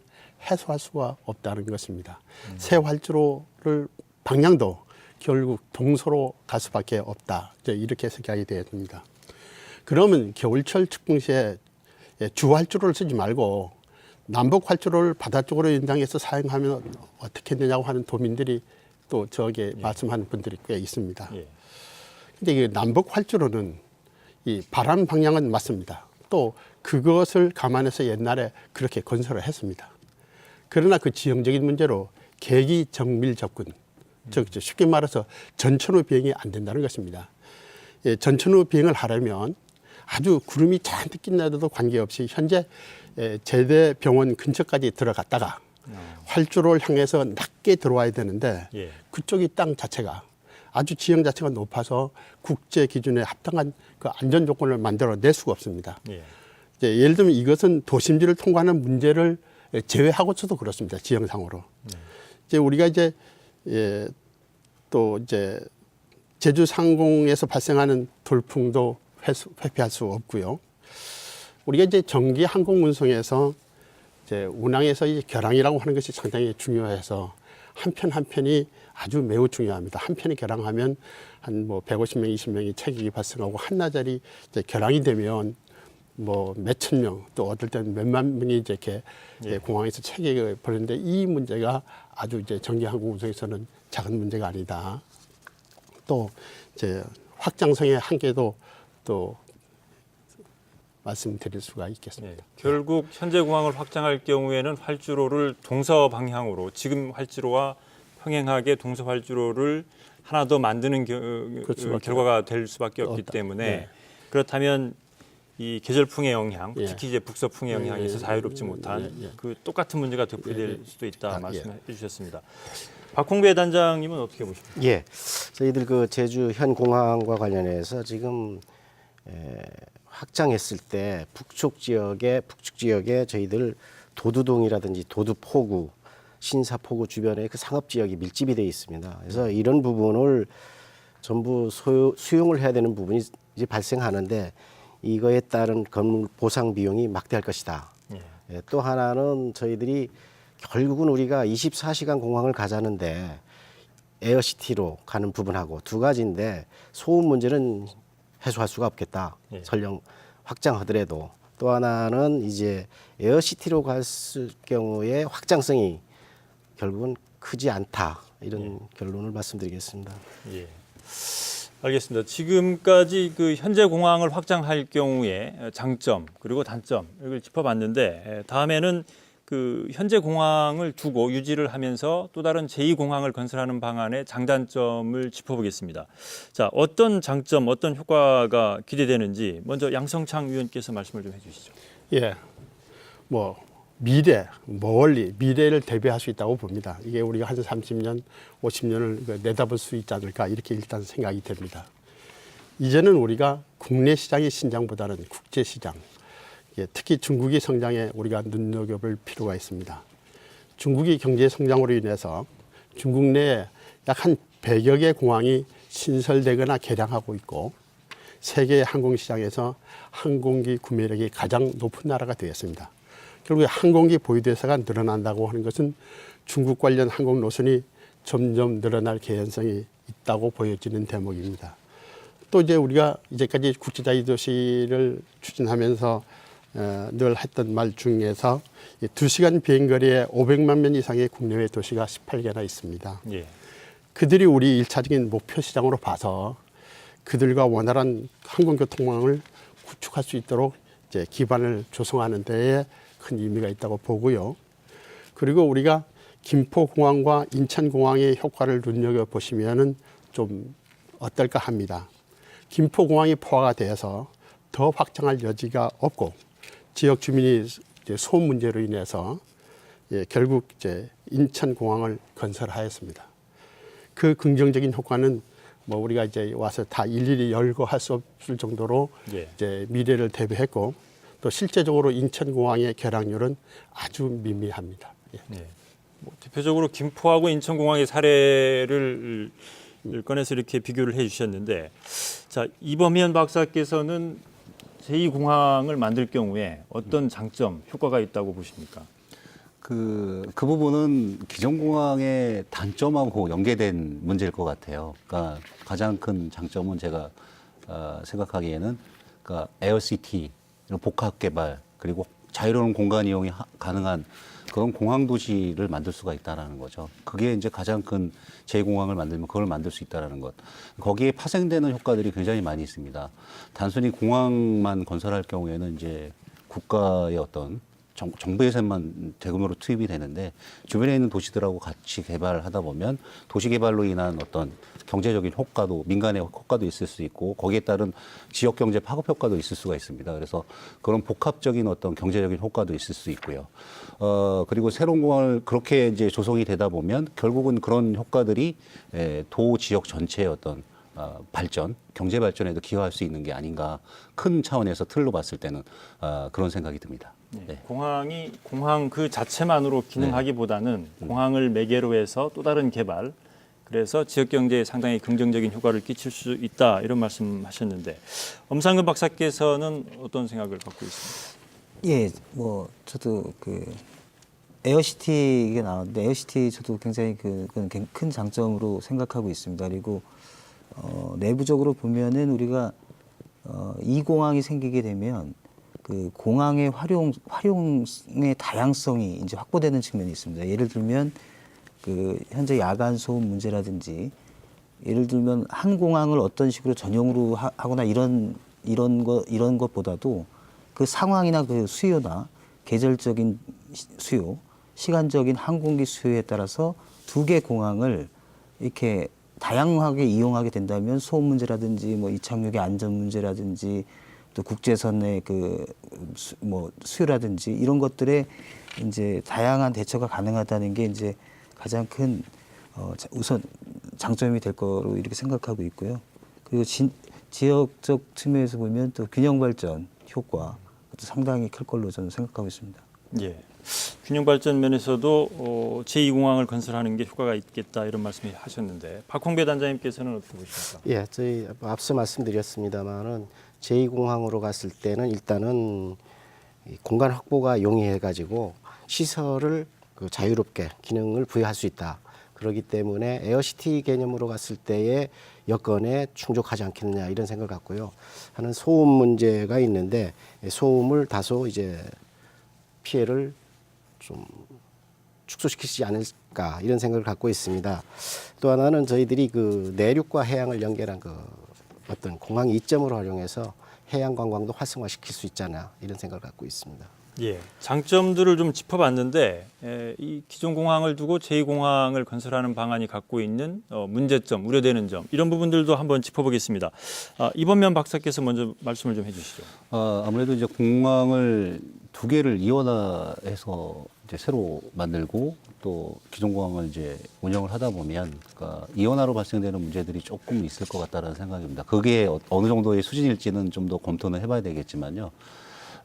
해소할 수가 없다는 것입니다. 새 활주로를 방향도 결국 동서로 갈 수밖에 없다. 이제 이렇게 생각이 됩니다. 그러면 겨울철 측풍 시에 주 활주로를 쓰지 말고 남북 활주로를 바다 쪽으로 연장해서 사용하면 어떻게 되냐고 하는 도민들이 또 저에게 말씀하는 분들이 꽤 있습니다. 예. 근데 이 남북 활주로는 이 바람 방향은 맞습니다. 또 그것을 감안해서 옛날에 그렇게 건설을 했습니다. 그러나 그 지형적인 문제로 계기 정밀 접근, 즉 쉽게 말해서 전천후 비행이 안 된다는 것입니다. 예, 전천후 비행을 하려면 아주 구름이 잔뜩 낀다도 관계없이 현재 제대병원 근처까지 들어갔다가 활주로를 향해서 낮게 들어와야 되는데 예. 그쪽이 땅 자체가 아주 지형 자체가 높아서 국제 기준에 합당한 그 안전 조건을 만들어낼 수가 없습니다. 예. 이제 예를 들면 이것은 도심지를 통과하는 문제를 제외하고서도 그렇습니다. 지형상으로. 이제 우리가 이제 또 이제 제주 상공에서 발생하는 돌풍도 회피할 수 없고요. 우리가 이제 정기 항공 운송에서 이제 운항에서 이 결항이라고 하는 것이 상당히 중요해서 한 편 한 편이 아주 매우 중요합니다. 한 편이 결항하면 한 뭐 150명, 20명이 체격이 발생하고 한나절이 이제 결항이 되면 뭐 몇천 명, 또 어떨 때는 몇만 명이 이제 이렇게 공항에서 체격을 벌이는데 이 문제가 아주 이제 정기 항공 운송에서는 작은 문제가 아니다. 또 이제 확장성의 한계도 또 말씀드릴 수가 있겠습니다. 네. 결국 현재 공항을 확장할 경우에는 활주로를 동서 방향으로 지금 활주로와 평행하게 동서 활주로를 하나 더 만드는 결과가 될 수밖에 없기 때문에 네. 그렇다면 이 계절풍의 영향, 예. 특히 이제 북서풍의 영향에서 자유롭지 못한 그 똑같은 문제가 되풀이될 수도 있다 예. 말씀해 주셨습니다. 박홍배 단장님은 어떻게 보십니까? 예, 저희들 그 제주 현 공항과 관련해서 지금 확장했을 때 북측 지역에 저희들 도두동이라든지 도두포구, 신사포구 주변에 그 상업 지역이 밀집이 되어 있습니다. 그래서 이런 부분을 전부 수용을 해야 되는 부분이 이제 발생하는데 이거에 따른 건물 보상 비용이 막대할 것이다. 예, 또 하나는 저희들이 결국은 우리가 24시간 공항을 가자는데 에어시티로 가는 부분하고 두 가지인데 소음 문제는 해소할 수가 없겠다. 예. 설령 확장하더라도 또 하나는 이제 에어시티로 갔을 경우에 확장성이 결국은 크지 않다. 이런 결론을 말씀드리겠습니다. 예. 알겠습니다. 지금까지 그 현재 공항을 확장할 경우에 장점 그리고 단점 이걸 짚어봤는데 다음에는 그 현재 공항을 두고 유지를 하면서 또 다른 제2공항을 건설하는 방안의 장단점을 짚어보겠습니다. 자, 어떤 장점, 어떤 효과가 기대되는지 먼저 양성창 위원께서 말씀을 좀 해주시죠. 예, 뭐 멀리 미래를 대비할 수 있다고 봅니다. 이게 우리가 한 30년, 50년을 내다볼 수 있지 않을까 이렇게 일단 생각이 됩니다. 이제는 우리가 국내 시장의 신장보다는 국제 시장, 특히 중국의 성장에 우리가 눈여겨볼 필요가 있습니다. 중국의 경제 성장으로 인해서 중국 내에 약 한 100여 개 공항이 신설되거나 개량하고 있고 세계 항공시장에서 항공기 구매력이 가장 높은 나라가 되었습니다. 결국에 항공기 보유대사가 늘어난다고 하는 것은 중국 관련 항공 노선이 점점 늘어날 개연성이 있다고 보여지는 대목입니다. 또 이제 우리가 이제까지 국제자유도시를 추진하면서 늘 했던 말 중에서 2시간 비행거리에 500만 명 이상의 국내외 도시가 18개나 있습니다. 예. 그들이 우리 1차적인 목표 시장으로 봐서 그들과 원활한 항공교통망을 구축할 수 있도록 이제 기반을 조성하는 데에 큰 의미가 있다고 보고요. 그리고 우리가 김포공항과 인천공항의 효과를 눈여겨보시면은 좀 어떨까 합니다. 김포공항이 포화가 돼서 더 확장할 여지가 없고 지역 주민이 이제 소음 문제로 인해서 결국 이제 인천공항을 건설하였습니다. 그 긍정적인 효과는 뭐 우리가 이제 와서 다 일일이 열거 할 수 없을 정도로 예. 이제 미래를 대비했고 또 실제적으로 인천공항의 결항률은 아주 미미합니다. 예. 예. 뭐 대표적으로 김포하고 인천공항의 사례를 꺼내서 이렇게 비교를 해주셨는데, 자, 이범현 박사께서는 제2공항을 만들 경우에 어떤 장점, 효과가 있다고 보십니까? 그 부분은 기존 공항의 단점하고 연계된 문제일 것 같아요. 그러니까 가장 큰 장점은 제가 생각하기에는 그러니까 에어시티, 복합 개발 그리고 자유로운 공간 이용이 가능한 그런 공항 도시를 만들 수가 있다라는 거죠. 그게 이제 가장 큰 제2공항을 만들면 그걸 만들 수 있다라는 것. 거기에 파생되는 효과들이 굉장히 많이 있습니다. 단순히 공항만 건설할 경우에는 이제 국가의 어떤 정부 예산만 대규모로 투입이 되는데 주변에 있는 도시들하고 같이 개발하다 보면 도시 개발로 인한 어떤 경제적인 효과도 민간의 효과도 있을 수 있고 거기에 따른 지역 경제 파급 효과도 있을 수가 있습니다. 그래서 그런 복합적인 어떤 경제적인 효과도 있을 수 있고요. 그리고 새로운 공항을 그렇게 이제 조성이 되다 보면 결국은 그런 효과들이 도 지역 전체의 어떤 발전, 경제 발전에도 기여할 수 있는 게 아닌가 큰 차원에서 틀로 봤을 때는 그런 생각이 듭니다. 네. 공항 그 자체만으로 기능하기보다는 공항을 매개로 해서 또 다른 개발, 그래서 지역 경제에 상당히 긍정적인 효과를 끼칠 수 있다 이런 말씀하셨는데 엄상근 박사께서는 어떤 생각을 갖고 있습니까? 예, 뭐 저도 그 에어시티 이게 나왔는데 에어시티 저도 굉장히 그건 큰 장점으로 생각하고 있습니다. 그리고 내부적으로 보면은 우리가 이 공항이 생기게 되면 그 공항의 활용의 다양성이 이제 확보되는 측면이 있습니다. 예를 들면 그 현재 야간 소음 문제라든지 예를 들면 한 공항을 어떤 식으로 전용으로 하거나 이런 것보다도 그 상황이나 그 수요나 계절적인 수요, 시간적인 항공기 수요에 따라서 두 개 공항을 이렇게 다양하게 이용하게 된다면 소음 문제라든지 뭐 이착륙의 안전 문제라든지 또 국제선의 뭐 수요라든지 이런 것들에 이제 다양한 대처가 가능하다는 게 이제 가장 큰 우선 장점이 될 거로 이렇게 생각하고 있고요. 그리고 지역적 측면에서 보면 또 균형 발전 효과 상당히 클 걸로 저는 생각하고 있습니다. 예. 균형 발전 면에서도 제2공항을 건설하는 게 효과가 있겠다 이런 말씀을 하셨는데 박홍배 단장님께서는 어떻게 보십니까? 예, 저희 앞서 말씀드렸습니다만은 제2공항으로 갔을 때는 일단은 이 공간 확보가 용이해가지고 시설을 그 자유롭게 기능을 부여할 수 있다. 그렇기 때문에 에어시티 개념으로 갔을 때의 여건에 충족하지 않겠느냐 이런 생각을 갖고요. 하는 소음 문제가 있는데 소음을 다소 이제 피해를 좀 축소시키지 않을까 이런 생각을 갖고 있습니다. 또 하나는 저희들이 그 내륙과 해양을 연결한 그 어떤 공항 이점으로 활용해서 해양 관광도 활성화시킬 수 있잖아 이런 생각을 갖고 있습니다. 예, 장점들을 좀 짚어봤는데 이 기존 공항을 두고 제2공항을 건설하는 방안이 갖고 있는 문제점, 우려되는 점 이런 부분들도 한번 짚어보겠습니다. 이범면 박사께서 먼저 말씀을 좀 해주시죠. 아무래도 이제 공항을 두 개를 이원화해서 이제 새로 만들고 또 기존 공항을 이제 운영을 하다 보면 그러니까 이원화로 발생되는 문제들이 조금 있을 것 같다는 생각입니다. 그게 어느 정도의 수준일지는 좀 더 검토는 해봐야 되겠지만요.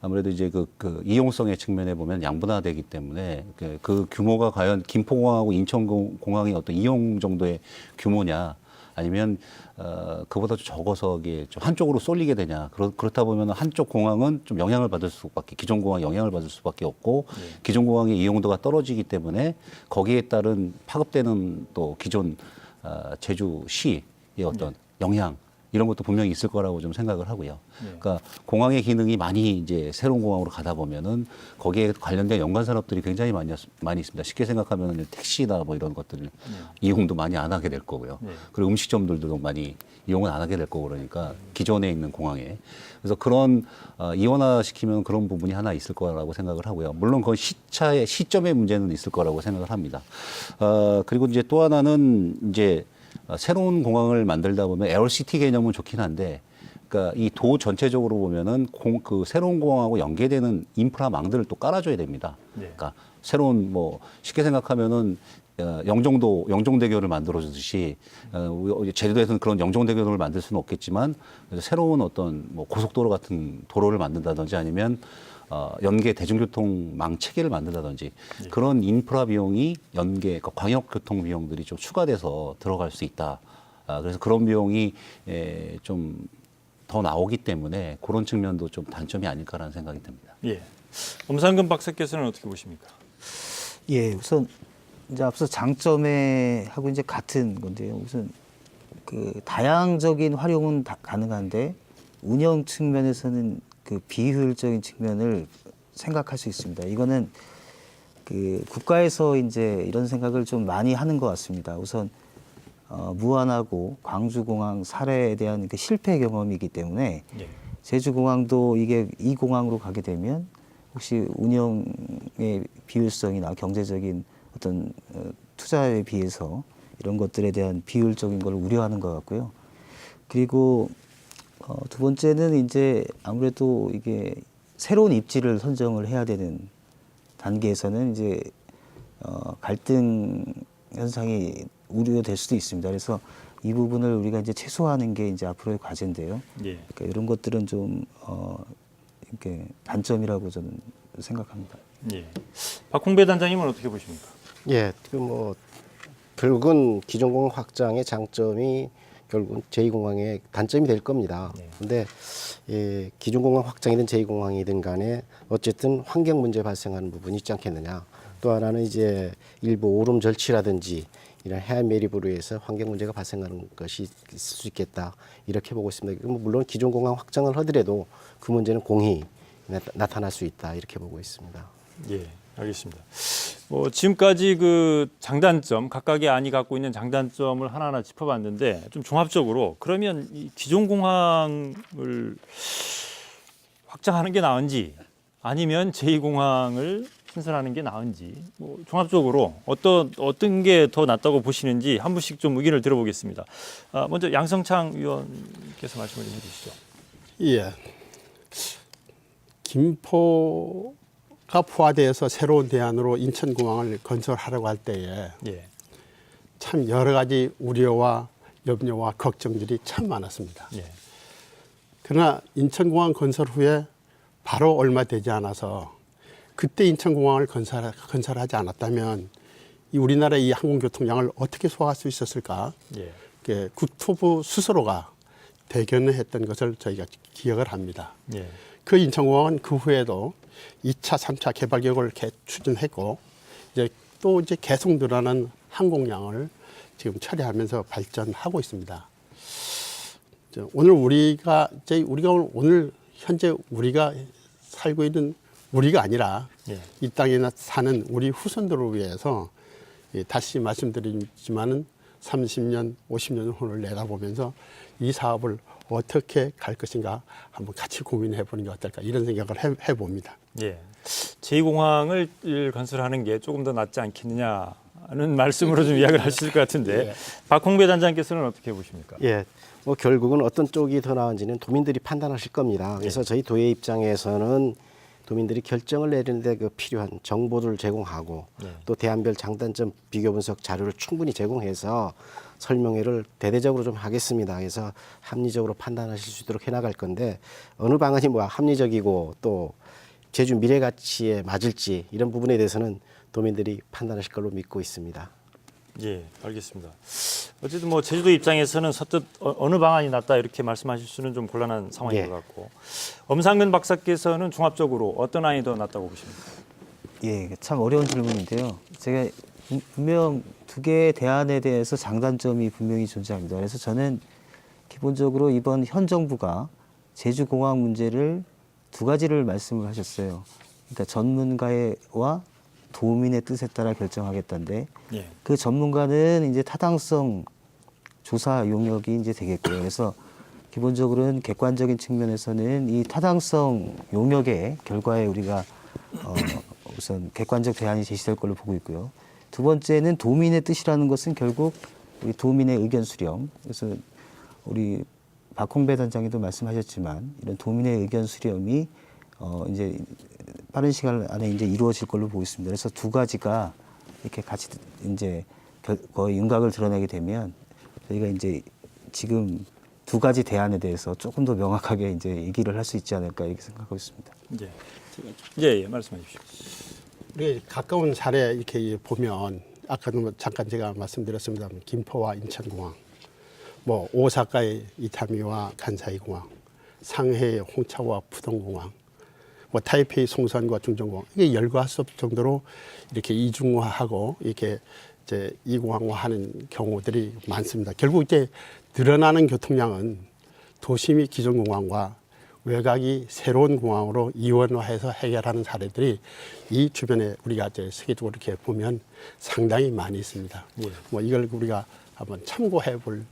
아무래도 이제 그 이용성의 측면에 보면 양분화되기 때문에 그 규모가 과연 김포공항하고 인천공항의 어떤 이용 정도의 규모냐 아니면 그보다 좀 적어서 이게 좀 한쪽으로 쏠리게 되냐 그렇다 보면 한쪽 공항은 좀 영향을 받을 수밖에 기존 공항 영향을 받을 수밖에 없고 기존 공항의 이용도가 떨어지기 때문에 거기에 따른 파급되는 또 기존 제주시의 어떤 영향 이런 것도 분명히 있을 거라고 좀 생각을 하고요. 그러니까 공항의 기능이 많이 이제 새로운 공항으로 가다 보면은 거기에 관련된 연관 산업들이 굉장히 많이 있습니다. 쉽게 생각하면 택시나 뭐 이런 것들 이용도 많이 안 하게 될 거고요. 그리고 음식점들도 많이 이용은 안 하게 될 거고 그러니까 기존에 있는 공항에 그래서 그런 이원화 시키면 그런 부분이 하나 있을 거라고 생각을 하고요. 물론 그건 시점의 문제는 있을 거라고 생각을 합니다. 그리고 이제 또 하나는 이제 새로운 공항을 만들다 보면 에어시티 개념은 좋긴 한데, 그러니까 이 도 전체적으로 보면은 그 새로운 공항하고 연계되는 인프라망들을 또 깔아줘야 됩니다. 그러니까 새로운 뭐 쉽게 생각하면은 영종대교를 만들어주듯이 제주도에서는 그런 영종대교를 만들 수는 없겠지만 새로운 어떤 뭐 고속도로 같은 도로를 만든다든지 아니면 연계 대중교통망 체계를 만든다든지 그런 인프라 비용이 그러니까 광역교통 비용들이 좀 추가돼서 들어갈 수 있다. 그래서 그런 비용이 좀 더 나오기 때문에 그런 측면도 좀 단점이 아닐까라는 생각이 듭니다. 예, 엄상근 박사께서는 어떻게 보십니까? 예, 우선 이제 앞서 장점에 하고 이제 같은 건데요. 우선 그 다양적인 활용은 가능한데 운영 측면에서는 그 비효율적인 측면을 생각할 수 있습니다. 이거는 그 국가에서 이제 이런 생각을 좀 많이 하는 것 같습니다. 우선 무안하고 광주공항 사례에 대한 그 실패 경험이기 때문에 제주공항도 이게 이 공항으로 가게 되면 혹시 운영의 비효율성이나 경제적인 어떤 투자에 비해서 이런 것들에 대한 비효율적인 걸 우려하는 것 같고요. 그리고 두 번째는 이제 아무래도 이게 새로운 입지를 선정을 해야 되는 단계에서는 이제 갈등 현상이 우려될 수도 있습니다. 그래서 이 부분을 우리가 이제 최소화하는 게 이제 앞으로의 과제인데요. 그러니까 이런 것들은 좀 이렇게 단점이라고 저는 생각합니다. 예. 박홍배 단장님은 어떻게 보십니까? 예, 그 뭐 결국은 기존 공항 확장의 장점이 결국은 제2공항의 단점이 될 겁니다. 그런데 기존 공항 확장이든 제2공항이든 간에 어쨌든 환경 문제 발생하는 부분이 있지 않겠느냐. 또 하나는 이제 일부 오름 절취라든지 이런 해안 매립으로 해서 환경 문제가 발생하는 것이 있을 수 있겠다. 이렇게 보고 있습니다. 물론 기존 공항 확장을 하더라도 그 문제는 공히 나타날 수 있다. 이렇게 보고 있습니다. 예, 알겠습니다. 지금까지 그 장단점, 각각의 안이 갖고 있는 장단점을 하나하나 짚어봤는데 좀 종합적으로 그러면 이 기존 공항을 확장하는 게 나은지 아니면 제2공항을 신설하는 게 나은지 종합적으로 어떤 게 더 낫다고 보시는지 한 분씩 좀 의견을 들어보겠습니다. 먼저 양성창 의원께서 말씀을 좀 해주시죠. 예. 김포가 포화돼서 새로운 대안으로 인천공항을 건설하려고 할 때에 참 여러 가지 우려와 염려와 걱정들이 참 많았습니다. 예. 그러나 인천공항 건설 후에 바로 얼마 되지 않아서 그때 인천공항을 건설하지 않았다면 이 우리나라의 이 항공교통량을 어떻게 소화할 수 있었을까? 예. 국토부 스스로가 대견을 했던 것을 저희가 기억을 합니다. 예. 그 인천공항은 그 후에도 2차, 3차 개발 계획을 추진했고 또 계속 늘어나는 항공량을 지금 처리하면서 발전하고 있습니다. 오늘 우리가 오늘 현재 우리가 살고 있는 우리가 아니라 예. 이 땅에 사는 우리 후손들을 위해서 다시 말씀드리지만은 30년, 50년 후를 내다보면서 이 사업을 어떻게 갈 것인가 한번 같이 고민해 보는 게 어떨까 이런 생각을 해봅니다. 예. 제2공항을 건설하는 게 조금 더 낫지 않겠느냐는 말씀으로 좀 이야기를 하실 것 같은데 예. 박홍배 단장께서는 어떻게 보십니까? 예. 뭐 결국은 어떤 쪽이 더 나은지는 도민들이 판단하실 겁니다. 그래서 저희 도의 입장에서는 도민들이 결정을 내리는데 그 필요한 정보를 제공하고 네. 또 대안별 장단점 비교 분석 자료를 충분히 제공해서 설명회를 대대적으로 좀 하겠습니다. 그래서 합리적으로 판단하실 수 있도록 해나갈 건데 어느 방안이 뭐 합리적이고 또 제주 미래 가치에 맞을지 이런 부분에 대해서는 도민들이 판단하실 걸로 믿고 있습니다. 예, 알겠습니다. 어쨌든 뭐 제주도 입장에서는 서뜻 어느 방안이 낫다 이렇게 말씀하실 수는 좀 곤란한 상황인 예. 것 같고 엄상근 박사께서는 종합적으로 어떤 안이 더 낫다고 보십니까? 예, 참 어려운 질문인데요. 제가 분명 두 개의 대안에 대해서 장단점이 분명히 존재합니다. 그래서 저는 기본적으로 이번 현 정부가 제주공항 문제를 두 가지를 말씀을 하셨어요. 그러니까 전문가와 도민의 뜻에 따라 결정하겠다는데 예. 그 전문가는 이제 타당성 조사 용역이 이제 되겠고요. 그래서 기본적으로는 객관적인 측면에서는 이 타당성 용역의 결과에 우리가 우선 객관적 대안이 제시될 걸로 보고 있고요. 두 번째는 도민의 뜻이라는 것은 결국 우리 도민의 의견 수렴. 그래서 우리 박홍배 단장님도 말씀하셨지만 이런 도민의 의견 수렴이 이제 빠른 시간 안에 이제 이루어질 걸로 보고 있습니다. 그래서 두 가지가 이렇게 같이 이제 거의 윤곽을 드러내게 되면 저희가 이제 지금 두 가지 대안에 대해서 조금 더 명확하게 이제 얘기를 할 수 있지 않을까 이렇게 생각하고 있습니다. 예. 예, 말씀해 주십시오. 우리 가까운 사례 이렇게 보면 아까도 뭐 잠깐 제가 말씀드렸습니다만 김포와 인천공항, 뭐 오사카의 이타미와 간사이 공항, 상해의 홍차와 푸동공항, 뭐 타이페이 송산과 중정공항 이게 열거할 수 없을 정도로 이렇게 이중화하고 이렇게 이제 이공항화하는 경우들이 많습니다. 결국 이제 늘어나는 교통량은 도심이 기존 공항과 외곽이 새로운 공항으로 이원화해서 해결하는 사례들이 이 주변에 우리가 이제 세계적으로 이렇게 보면 상당히 많이 있습니다. 예. 뭐 이걸 우리가 한번 참고해 볼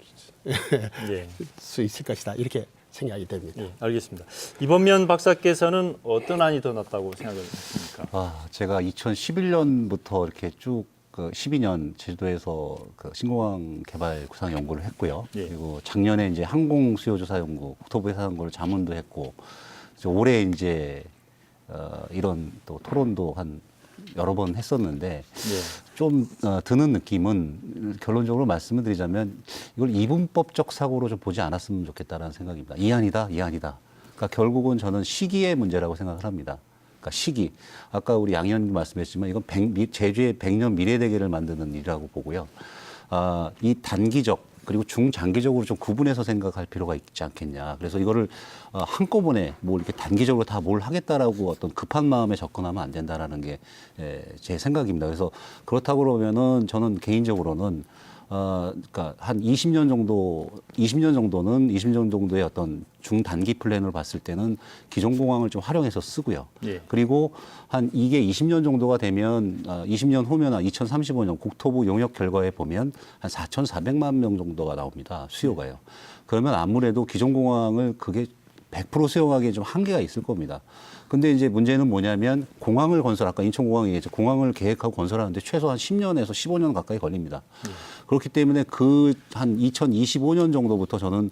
수 예. 있을 것이다 이렇게 생각이 됩니다. 예, 알겠습니다. 이범면 박사께서는 어떤 안이 더 낫다고 생각하십니까? 제가 2011년부터 이렇게 쭉 그 12년 제주도에서 그 신공항 개발 구상 연구를 했고요. 예. 그리고 작년에 이제 항공 수요 조사 연구 국토부에서 하는 걸 자문도 했고 올해 이제 이런 또 토론도 한 여러 번 했었는데 예. 좀 드는 느낌은 결론적으로 말씀을 드리자면 이걸 이분법적 사고로 좀 보지 않았으면 좋겠다라는 생각입니다. 이 안이다. 그러니까 결국은 저는 시기의 문제라고 생각을 합니다. 그러니까 시기. 아까 우리 양 의원님 말씀했지만 이건 제주의 100년 미래 대계를 만드는 일이라고 보고요. 이 단기적 그리고 중장기적으로 좀 구분해서 생각할 필요가 있지 않겠냐. 그래서 이거를 한꺼번에 뭐 이렇게 단기적으로 다 뭘 하겠다라고 어떤 급한 마음에 접근하면 안 된다라는 게 제 생각입니다. 그래서 그렇다고 그러면은 저는 개인적으로는 그러니까 한 20년 정도의 어떤 중단기 플랜을 봤을 때는 기존 공항을 좀 활용해서 쓰고요. 예. 그리고 한 이게 20년 정도가 되면 20년 후면 2035년 국토부 용역 결과에 보면 한 4,400만 명 정도가 나옵니다. 수요가요. 그러면 아무래도 기존 공항을 그게 100% 수용하기에 좀 한계가 있을 겁니다. 근데 이제 문제는 뭐냐면 공항을 아까 인천공항이 이제 공항을 계획하고 건설하는데 최소한 10년에서 15년 가까이 걸립니다. 그렇기 때문에 그 한 2025년 정도부터 저는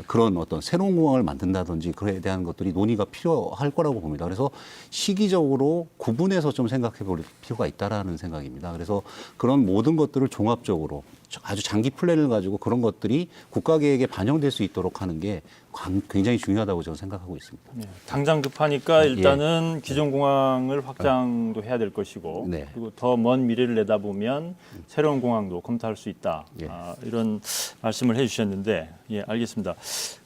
그런 어떤 새로운 공항을 만든다든지 그에 대한 것들이 논의가 필요할 거라고 봅니다. 그래서 시기적으로 구분해서 좀 생각해 볼 필요가 있다라는 생각입니다. 그래서 그런 모든 것들을 종합적으로 아주 장기 플랜을 가지고 그런 것들이 국가 계획에 반영될 수 있도록 하는 게 굉장히 중요하다고 저는 생각하고 있습니다. 네, 당장 급하니까 일단은 기존 공항을 확장도 해야 될 것이고 네. 그리고 더 먼 미래를 내다보면 새로운 공항도 검토할 수 있다. 예. 이런 말씀을 해주셨는데 예, 알겠습니다.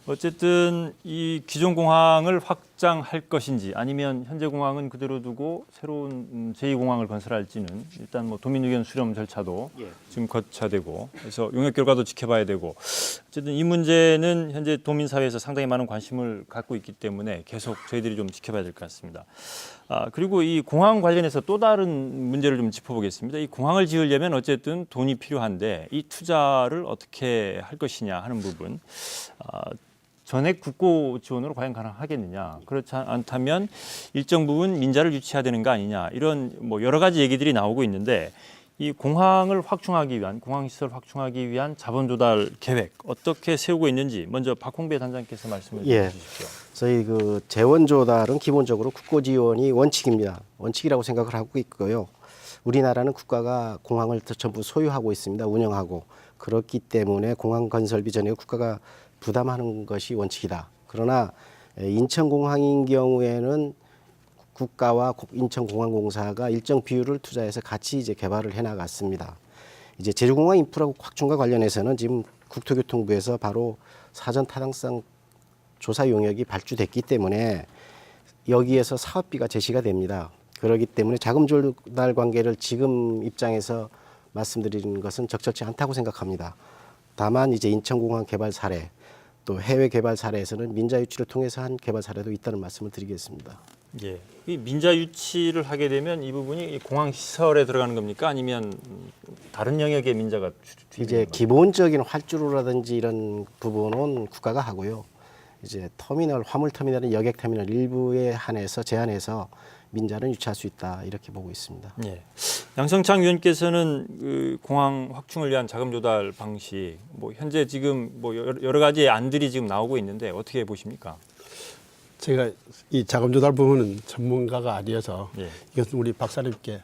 어쨌든 이 기존 공항을 확장할 것인지 아니면 현재 공항은 그대로 두고 새로운 제2공항을 건설할지는 일단 뭐 도민 의견 수렴 절차도 지금 거쳐야 되고 그래서 용역 결과도 지켜봐야 되고 어쨌든 이 문제는 현재 도민 사회에서 상당히 많은 관심을 갖고 있기 때문에 계속 저희들이 좀 지켜봐야 될 것 같습니다. 그리고 이 공항 관련해서 또 다른 문제를 좀 짚어보겠습니다. 이 공항을 지으려면 어쨌든 돈이 필요한데 이 투자를 어떻게 할 것이냐 하는 부분. 전액 국고 지원으로 과연 가능하겠느냐. 그렇지 않다면 일정 부분 민자를 유치해야 되는 거 아니냐. 이런 뭐 여러 가지 얘기들이 나오고 있는데 이 공항을 확충하기 위한 공항시설 확충하기 위한 자본 조달 계획 어떻게 세우고 있는지 먼저 박홍배 단장께서 말씀을 주십시오. 저희 그 재원 조달은 기본적으로 국고 지원이 원칙입니다. 원칙이라고 생각을 하고 있고요. 우리나라는 국가가 공항을 전부 소유하고 있습니다. 운영하고 그렇기 때문에 공항 건설비 전액 국가가 부담하는 것이 원칙이다. 그러나 인천공항인 경우에는 국가와 인천공항공사가 일정 비율을 투자해서 같이 이제 개발을 해나갔습니다. 이제 제주공항 인프라 확충과 관련해서는 지금 국토교통부에서 바로 사전 타당성 조사 용역이 발주됐기 때문에 여기에서 사업비가 제시가 됩니다. 그렇기 때문에 자금 조달 관계를 지금 입장에서 말씀드리는 것은 적절치 않다고 생각합니다. 다만 이제 인천공항 개발 사례 또 해외 개발 사례에서는 민자 유치를 통해서 한 개발 사례도 있다는 말씀을 드리겠습니다. 예, 이 민자 유치를 하게 되면 이 부분이 공항 시설에 들어가는 겁니까? 아니면 다른 영역의 민자가 이제 기본적인 활주로라든지 이런 부분은 국가가 하고요. 이제 터미널, 화물 터미널은 여객 터미널 일부에 한해서 제한해서 민자는 유치할 수 있다 이렇게 보고 있습니다. 예. 양성창 위원께서는 그 공항 확충을 위한 자금 조달 방식, 뭐 현재 지금 뭐 여러 가지의 안들이 지금 나오고 있는데 어떻게 보십니까? 제가 이 자금 조달 부분은 전문가가 아니어서 예. 이것은 우리 박사님께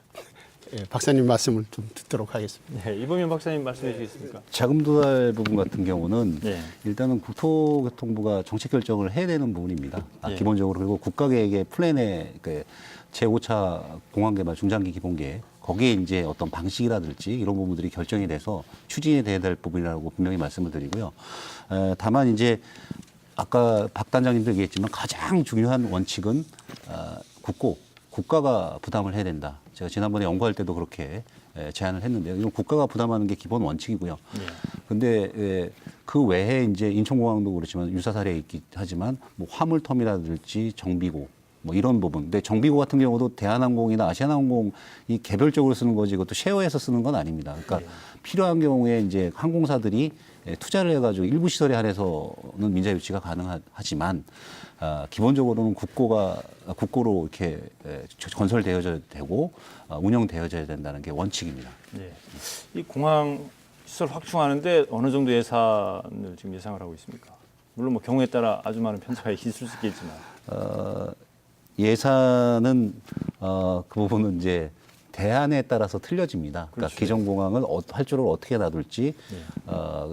박사님 말씀을 좀 듣도록 하겠습니다. 네, 이범윤 박사님 말씀해 주시겠습니까? 자금 조달 부분 같은 경우는 네. 일단은 국토교통부가 정책 결정을 해야 되는 부분입니다. 예. 기본적으로 그리고 국가계획의 플랜에 그 제5차 공항개발 중장기 기본계획 거기에 이제 어떤 방식이라든지 이런 부분들이 결정이 돼서 추진이 돼야 될 부분이라고 분명히 말씀을 드리고요. 다만 이제 아까 박 단장님도 얘기했지만 가장 중요한 원칙은 국가가 부담을 해야 된다. 제가 지난번에 연구할 때도 그렇게 제안을 했는데요. 이건 국가가 부담하는 게 기본 원칙이고요. 근데 그 외에 이제 인천공항도 그렇지만 유사 사례에 있긴 하지만 뭐 화물터미널이라든지 정비고 뭐 이런 부분. 근데 정비고 같은 경우도 대한항공이나 아시아나항공이 개별적으로 쓰는 거지 이것도 쉐어해서 쓰는 건 아닙니다. 그러니까 필요한 경우에 이제 항공사들이 투자를 해가지고 일부 시설에 한해서는 민자 유치가 가능하지만 기본적으로는 국고로 이렇게 건설되어져야 되고 운영되어져야 된다는 게 원칙입니다. 네. 이 공항 시설 확충하는데 어느 정도 예산을 지금 예상을 하고 있습니까? 물론 뭐 경우에 따라 아주 많은 편차가 있을 수 있겠지만 예산은 그 부분은 이제 대안에 따라서 틀려집니다. 그러니까 그렇죠. 기존 공항을 활주로를 어떻게 놔둘지,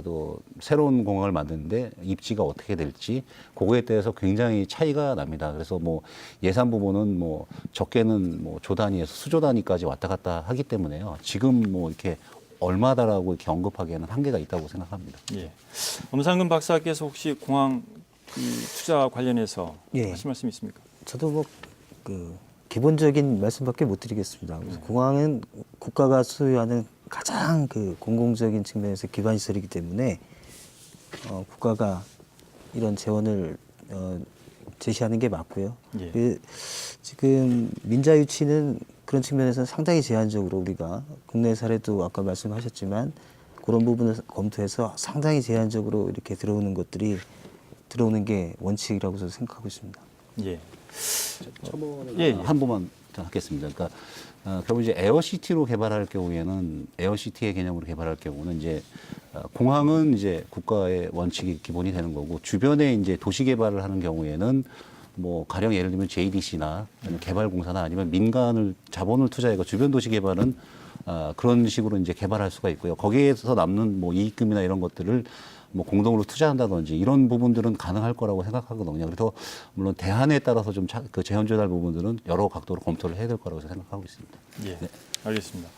또 새로운 공항을 만드는데 입지가 어떻게 될지, 그거에 대해서 굉장히 차이가 납니다. 그래서 뭐 예산 부분은 뭐 적게는 뭐 조 단위에서 수조 단위까지 왔다 갔다 하기 때문에요. 지금 뭐 이렇게 얼마다라고 이렇게 언급하기에는 한계가 있다고 생각합니다. 예. 엄상근 박사께서 혹시 공항 투자 관련해서 예. 하실 말씀 있습니까? 저도 뭐 기본적인 말씀밖에 못 드리겠습니다. 그래서 공항은 국가가 소유하는 가장 공공적인 측면에서 기반 시설이기 때문에 국가가 이런 재원을 제시하는 게 맞고요. 예. 지금 민자 유치는 그런 측면에서 상당히 제한적으로 우리가 국내 사례도 아까 말씀하셨지만 그런 부분을 검토해서 상당히 제한적으로 이렇게 들어오는 게 원칙이라고 저는 생각하고 있습니다. 예. 첨언을 예, 예. 한 번만 하겠습니다. 그러니까 결국 이제 에어시티로 개발할 경우에는 에어시티의 개념으로 개발할 경우는 이제 공항은 이제 국가의 원칙이 기본이 되는 거고 주변에 이제 도시 개발을 하는 경우에는 뭐 가령 예를 들면 JDC나 개발공사나 아니면 민간을 자본을 투자해서 주변 도시 개발은 그런 식으로 이제 개발할 수가 있고요. 거기에서 남는 뭐 이익금이나 이런 것들을 뭐 공동으로 투자한다든지 이런 부분들은 가능할 거라고 생각하거든요. 그래서 물론 대안에 따라서 좀 그 재원 조달 부분들은 여러 각도로 검토를 해야 될 거라고 생각하고 있습니다. 예, 알겠습니다.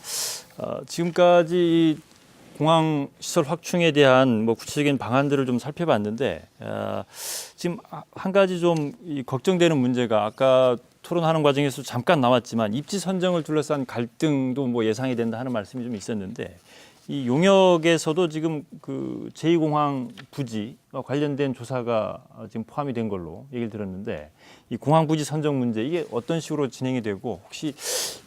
지금까지 이 공항 시설 확충에 대한 뭐 구체적인 방안들을 좀 살펴봤는데 지금 한 가지 좀 이 걱정되는 문제가 아까 토론하는 과정에서 잠깐 나왔지만 입지 선정을 둘러싼 갈등도 뭐 예상이 된다 하는 말씀이 좀 있었는데 이 용역에서도 지금 그 제2공항 부지와 관련된 조사가 지금 포함이 된 걸로 얘기를 들었는데 이 공항 부지 선정 문제 이게 어떤 식으로 진행이 되고 혹시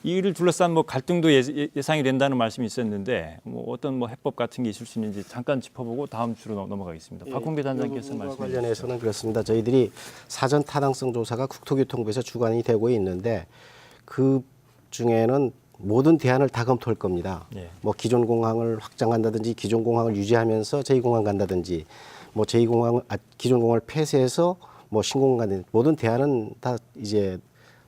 이 일을 둘러싼 뭐 갈등도 예상이 된다는 말씀이 있었는데 뭐 어떤 뭐 해법 같은 게 있을 수 있는지 잠깐 짚어보고 다음 주로 넘어가겠습니다. 박홍배 단장께서 말씀해 주시죠. 관련해서는 그렇습니다. 저희들이 사전 타당성 조사가 국토교통부에서 주관이 되고 있는데 그 중에는 모든 대안을 다 검토할 겁니다. 예. 뭐 기존 공항을 확장한다든지 기존 공항을 유지하면서 제2공항 간다든지 뭐 기존 공항을 폐쇄해서 뭐 신공항 간다든지 모든 대안은 다 이제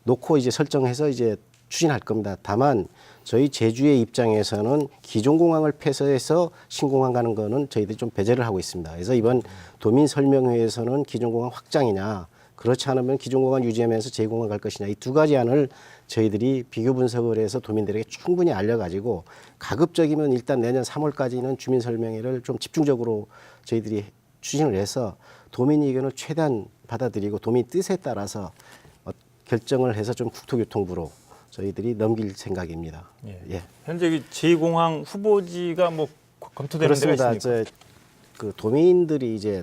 놓고 이제 설정해서 이제 추진할 겁니다. 다만 저희 제주의 입장에서는 기존 공항을 폐쇄해서 신공항 가는 거는 저희들이 좀 배제를 하고 있습니다. 그래서 이번 도민 설명회에서는 기존 공항 확장이냐 그렇지 않으면 기존 공항 유지하면서 제2공항 갈 것이냐 이 두 가지 안을 저희들이 비교 분석을 해서 도민들에게 충분히 알려가지고 가급적이면 일단 내년 3월까지는 주민 설명회를 좀 집중적으로 저희들이 추진을 해서 도민 의견을 최대한 받아들이고 도민 뜻에 따라서 결정을 해서 좀 국토교통부로 저희들이 넘길 생각입니다. 예. 예. 현재 그 제2공항 후보지가 뭐 검토되는 데가 그렇습니다. 있습니까? 그 도민들이 이제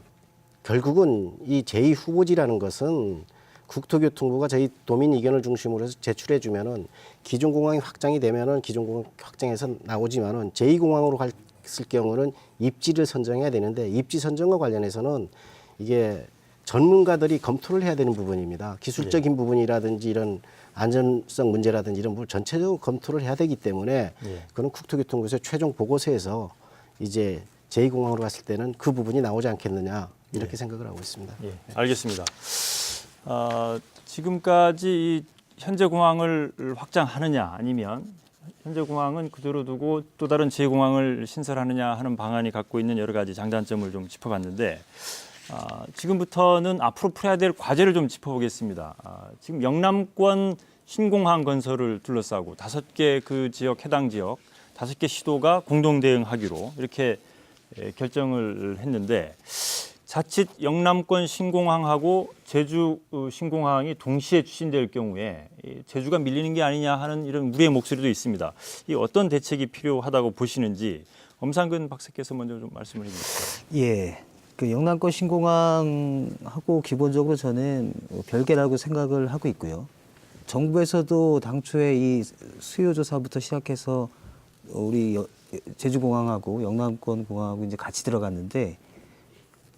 결국은 이 제2 후보지라는 것은 국토교통부가 저희 도민 의견을 중심으로 해서 제출해 주면은 기존 공항이 확장이 되면은 기존 공항 확장해서 나오지만은 제2공항으로 갔을 경우는 입지를 선정해야 되는데 입지 선정과 관련해서는 이게 전문가들이 검토를 해야 되는 부분입니다. 기술적인 부분이라든지 이런 안전성 문제라든지 이런 부분 전체적으로 검토를 해야 되기 때문에 그건 국토교통부에서 최종 보고서에서 이제 제2공항으로 갔을 때는 그 부분이 나오지 않겠느냐 이렇게 생각을 하고 있습니다. 예, 알겠습니다. 지금까지 이 현재 공항을 확장하느냐 아니면 현재 공항은 그대로 두고 또 다른 제2공항을 신설하느냐 하는 방안이 갖고 있는 여러 가지 장단점을 좀 짚어봤는데 지금부터는 앞으로 풀어야 될 과제를 좀 짚어보겠습니다. 지금 영남권 신공항 건설을 둘러싸고 5개 그 지역 해당 지역 5개 시도가 공동 대응하기로 이렇게 결정을 했는데 자칫 영남권 신공항하고 제주 신공항이 동시에 추진될 경우에 제주가 밀리는 게 아니냐 하는 이런 우려의 목소리도 있습니다. 이 어떤 대책이 필요하다고 보시는지 엄상근 박사께서 먼저 좀 말씀을 해주시죠. 예. 그 영남권 신공항하고 기본적으로 저는 별개라고 생각을 하고 있고요. 정부에서도 당초에 이 수요조사부터 시작해서 우리 제주공항하고 영남권 공항하고 이제 같이 들어갔는데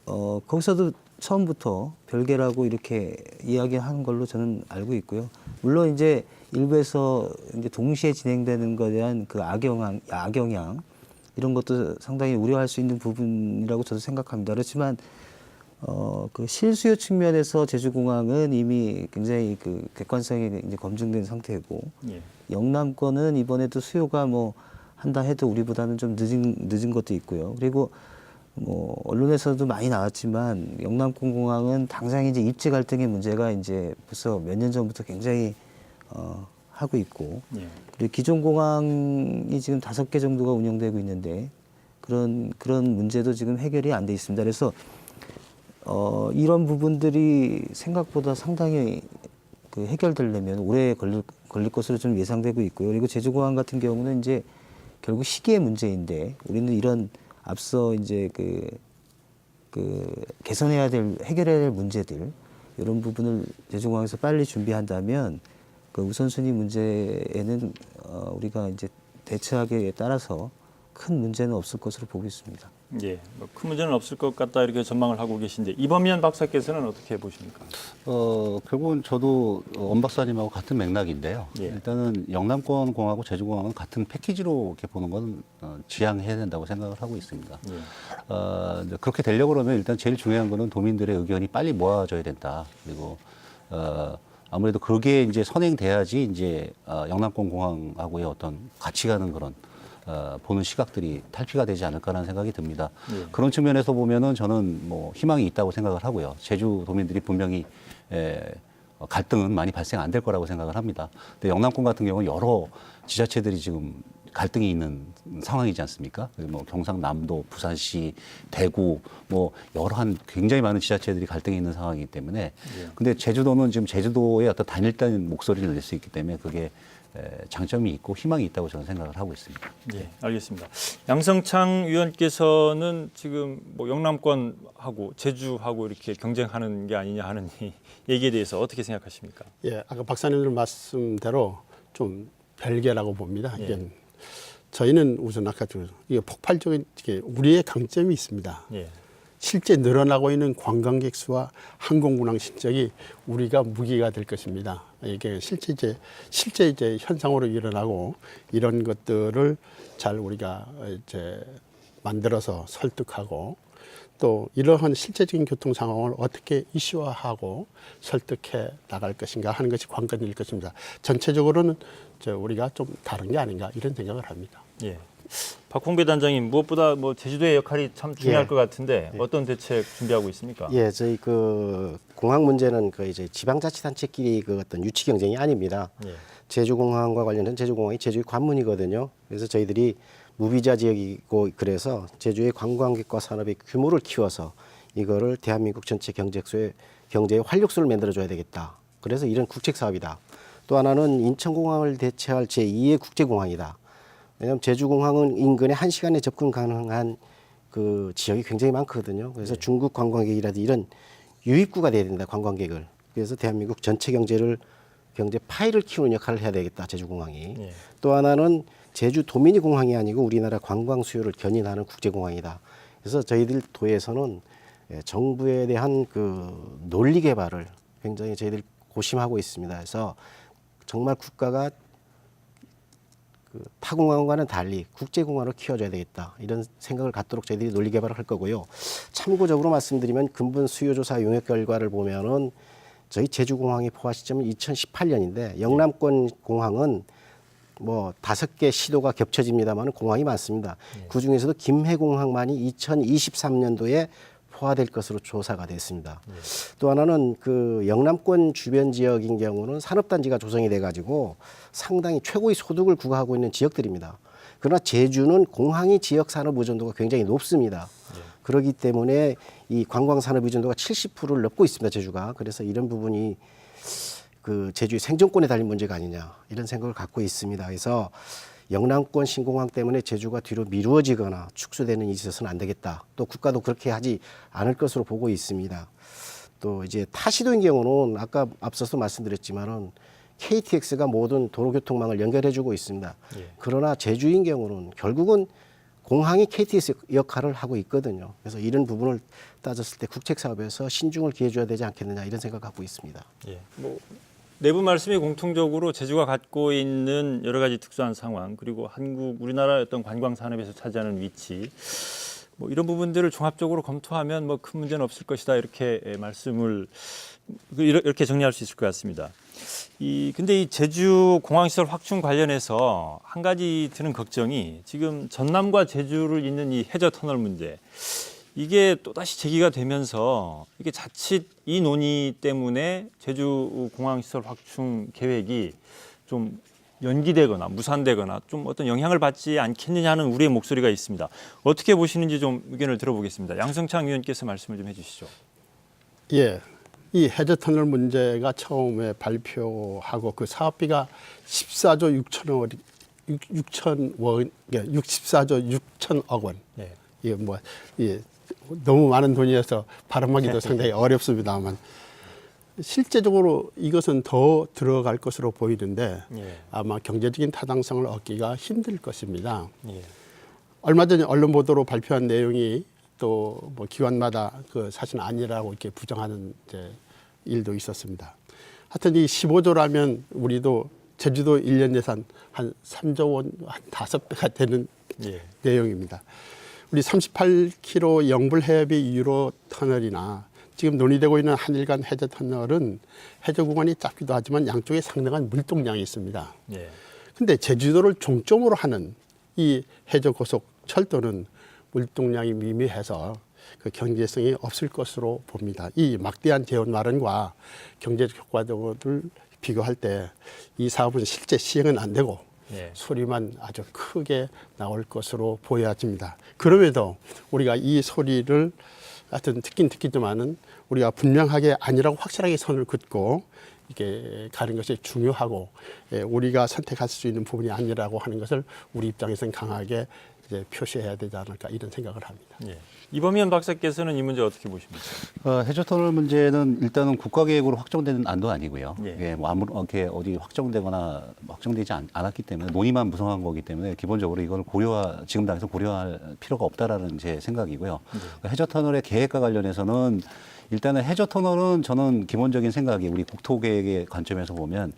거기서도 처음부터 별개라고 이렇게 이야기하는 걸로 저는 알고 있고요. 물론 이제 일부에서 이제 동시에 진행되는 것에 대한 그 악영향 이런 것도 상당히 우려할 수 있는 부분이라고 저도 생각합니다. 그렇지만 그 실수요 측면에서 제주공항은 이미 굉장히 그 객관성이 이제 검증된 상태고 예. 영남권은 이번에도 수요가 뭐 한다 해도 우리보다는 좀 늦은 것도 있고요. 그리고 뭐 언론에서도 많이 나왔지만 영남권 공항은 당장 이제 입지 갈등의 문제가 이제 벌써 몇 년 전부터 굉장히 하고 있고 예. 그리고 기존 공항이 지금 5개 정도가 운영되고 있는데 그런 문제도 지금 해결이 안 돼 있습니다. 그래서 이런 부분들이 생각보다 상당히 그 해결되려면 오래 걸릴 것으로 좀 예상되고 있고요. 그리고 제주공항 같은 경우는 이제 결국 시기의 문제인데 우리는 이런 앞서 이제 개선해야 될 해결해야 될 문제들 이런 부분을 제주공항에서 빨리 준비한다면 그 우선순위 문제에는 우리가 이제 대처하기에 따라서 큰 문제는 없을 것으로 보고 있습니다. 예, 뭐큰 문제는 없을 것 같다 이렇게 전망을 하고 계신데 이범현 박사께서는 어떻게 보십니까? 결국은 저도 엄 박사님하고 같은 맥락인데요. 예. 일단은 영남권 공항하고 제주공항은 같은 패키지로 이렇게 보는 건 지향해야 된다고 생각을 하고 있습니다. 이제 그렇게 되려고 그러면 일단 제일 중요한 거는 도민들의 의견이 빨리 모아져야 된다. 그리고 아무래도 그게 이제 선행돼야지 이제 영남권 공항하고의 어떤 같이 가는 그런 보는 시각들이 탈피가 되지 않을까라는 생각이 듭니다. 그런 측면에서 보면은 저는 뭐 희망이 있다고 생각을 하고요. 제주 도민들이 분명히 갈등은 많이 발생 안 될 거라고 생각을 합니다. 근데 영남권 같은 경우는 여러 지자체들이 지금 갈등이 있는 상황이지 않습니까? 뭐 경상남도, 부산시, 대구, 뭐 여러 한 굉장히 많은 지자체들이 갈등이 있는 상황이기 때문에. 근데 제주도는 지금 제주도의 어떤 단일된 목소리를 낼 수 있기 때문에 그게 장점이 있고 희망이 있다고 저는 생각을 하고 있습니다. 예, 알겠습니다. 양성창 위원께서는 지금 뭐 영남권하고 제주하고 이렇게 경쟁하는 게 아니냐 하는 이 얘기에 대해서 어떻게 생각하십니까? 예, 아까 박사님들 말씀대로 좀 별개라고 봅니다. 이게 저희는 우선 아까 이게 폭발적인 우리의 강점이 있습니다. 예. 실제 늘어나고 있는 관광객 수와 항공운항 실적이 우리가 무기가 될 것입니다. 이게 실제 이제 현상으로 일어나고 이런 것들을 잘 우리가 이제 만들어서 설득하고 또 이러한 실제적인 교통 상황을 어떻게 이슈화하고 설득해 나갈 것인가 하는 것이 관건일 것입니다. 전체적으로는 우리가 좀 다른 게 아닌가 이런 생각을 합니다. 예. 박홍배 단장님 무엇보다 뭐 제주도의 역할이 참 중요할 예. 것 같은데 어떤 대책 준비하고 있습니까? 예, 저희 그 공항 문제는 그 이제 지방자치단체끼리 그 어떤 유치 경쟁이 아닙니다. 예. 제주공항과 관련된 제주공항이 제주의 관문이거든요. 그래서 저희들이 무비자 지역이고 그래서 제주의 관광객과 산업의 규모를 키워서 이거를 대한민국 전체 경제의 활력소를 만들어줘야 되겠다. 그래서 이런 국책 사업이다. 또 하나는 인천공항을 대체할 제2의 국제공항이다. 왜냐하면 제주공항은 인근에 1시간에 접근 가능한 그 지역이 굉장히 많거든요. 그래서 중국 관광객이라든지 이런 유입구가 돼야 된다, 관광객을. 그래서 대한민국 전체 경제 파이를 키우는 역할을 해야 되겠다, 제주공항이. 예. 또 하나는 제주 도민이 공항이 아니고 우리나라 관광 수요를 견인하는 국제공항이다. 그래서 저희들 도에서는 정부에 대한 그 논리 개발을 굉장히 저희들 고심하고 있습니다. 그래서 정말 국가가 그 타공항과는 달리 국제공항을 키워줘야 되겠다 이런 생각을 갖도록 저희들이 논리 개발을 할 거고요. 참고적으로 말씀드리면 근본 수요조사 용역 결과를 보면은 저희 제주공항의 포화 시점은 2018년인데 영남권 공항은 뭐 5개 시도가 겹쳐집니다만 공항이 많습니다. 그 중에서도 김해공항만이 2023년도에 포화될 것으로 조사가 됐습니다. 또 하나는 그 영남권 주변 지역인 경우는 산업단지가 조성이 돼가지고 상당히 최고의 소득을 구가하고 있는 지역들입니다. 그러나 제주는 공항이 지역 산업 의존도가 굉장히 높습니다. 그렇기 때문에 이 관광 산업 의존도가 70%를 넘고 있습니다. 제주가. 그래서 이런 부분이 그 제주의 생존권에 달린 문제가 아니냐 이런 생각을 갖고 있습니다. 그래서 영남권 신공항 때문에 제주가 뒤로 미루어지거나 축소되는 일이 있어서는 안 되겠다. 또 국가도 그렇게 하지 않을 것으로 보고 있습니다. 또 이제 타시도인 경우는 아까 앞서서 말씀드렸지만은 KTX가 모든 도로교통망을 연결해주고 있습니다. 그러나 제주인 경우는 결국은 공항이 KTX 역할을 하고 있거든요. 그래서 이런 부분을 따졌을 때 국책사업에서 신중을 기해줘야 되지 않겠느냐 이런 생각을 갖고 있습니다. 예. 뭐 내부 말씀이 공통적으로 제주가 갖고 있는 여러 가지 특수한 상황 그리고 우리나라 어떤 관광 산업에서 차지하는 위치 뭐 이런 부분들을 종합적으로 검토하면 뭐 큰 문제는 없을 것이다 이렇게 말씀을 이렇게 정리할 수 있을 것 같습니다. 근데 이 제주 공항시설 확충 관련해서 한 가지 드는 걱정이 지금 전남과 제주를 잇는 이 해저 터널 문제. 이게 또다시 제기가 되면서 이게 자칫 이 논의 때문에 제주 공항시설 확충 계획이 좀 연기되거나 무산되거나 좀 어떤 영향을 받지 않겠느냐 하는 우리의 목소리가 있습니다. 어떻게 보시는지 좀 의견을 들어보겠습니다. 양성창 위원께서 말씀을 좀 해주시죠. 예, 이 해저터널 문제가 처음에 발표하고 그 사업비가 14조 64조 6천억 원. 네. 이게 뭐 너무 많은 돈이어서 발음하기도 상당히 어렵습니다만 실제적으로 이것은 더 들어갈 것으로 보이는데 예. 아마 경제적인 타당성을 얻기가 힘들 것입니다. 예. 얼마 전에 언론 보도로 발표한 내용이 또 뭐 기관마다 그 사실은 아니라고 이렇게 부정하는 이제 일도 있었습니다. 하여튼 이 15조라면 우리도 제주도 1년 예산 한 3조 원, 한 5배가 되는 예. 내용입니다. 우리 38km 영불 해협의 유로 터널이나 지금 논의되고 있는 한일간 해저 터널은 해저 구간이 짧기도 하지만 양쪽에 상당한 물동량이 있습니다. 예. 근데 제주도를 종점으로 하는 이 해저 고속 철도는 물동량이 미미해서 그 경제성이 없을 것으로 봅니다. 이 막대한 재원 마련과 경제적 효과 등을 비교할 때 이 사업은 실제 시행은 안 되고 예. 소리만 아주 크게 나올 것으로 보여집니다. 그럼에도 우리가 이 소리를 하여튼 듣긴 듣겠지만은 우리가 분명하게 아니라고 확실하게 선을 긋고 이게 가는 것이 중요하고 우리가 선택할 수 있는 부분이 아니라고 하는 것을 우리 입장에서는 강하게 이제 표시해야 되지 않을까 이런 생각을 합니다. 예. 이범현 박사께서는 이 문제 어떻게 보십니까? 해저터널 문제는 일단은 국가계획으로 확정되는 안도 아니고요. 예. 예, 뭐 이렇게 어디 확정되거나 확정되지 않았기 때문에 논의만 무성한 거기 때문에 기본적으로 이걸 지금 당에서 고려할 필요가 없다라는 제 생각이고요. 해저터널의 계획과 관련해서는 일단은 해저터널은 저는 기본적인 생각이 우리 국토계획의 관점에서 보면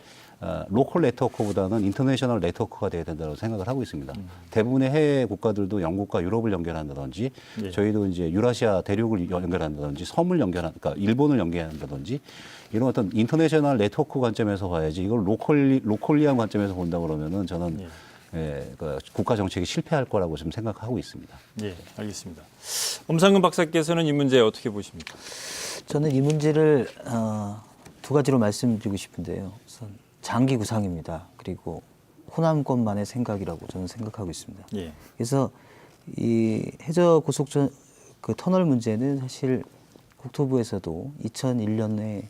로컬 네트워크보다는 인터내셔널 네트워크가 돼야 된다고 생각을 하고 있습니다. 대부분의 해외 국가들도 영국과 유럽을 연결한다든지 예. 저희도 이제 유라시아 대륙을 연결한다든지 섬을 그러니까 일본을 연결한다든지 이런 어떤 인터내셔널 네트워크 관점에서 봐야지 이걸 로컬리한 관점에서 본다 그러면은 저는 그 국가 정책이 실패할 거라고 지금 생각하고 있습니다. 예, 알겠습니다. 엄상근 박사께서는 이 문제 어떻게 보십니까? 저는 이 문제를 두 가지로 말씀드리고 싶은데요. 우선 장기 구상입니다. 그리고 호남권만의 생각이라고 저는 생각하고 있습니다. 예. 그래서 이 해저 고속전 그 터널 문제는 사실 국토부에서도 2001년에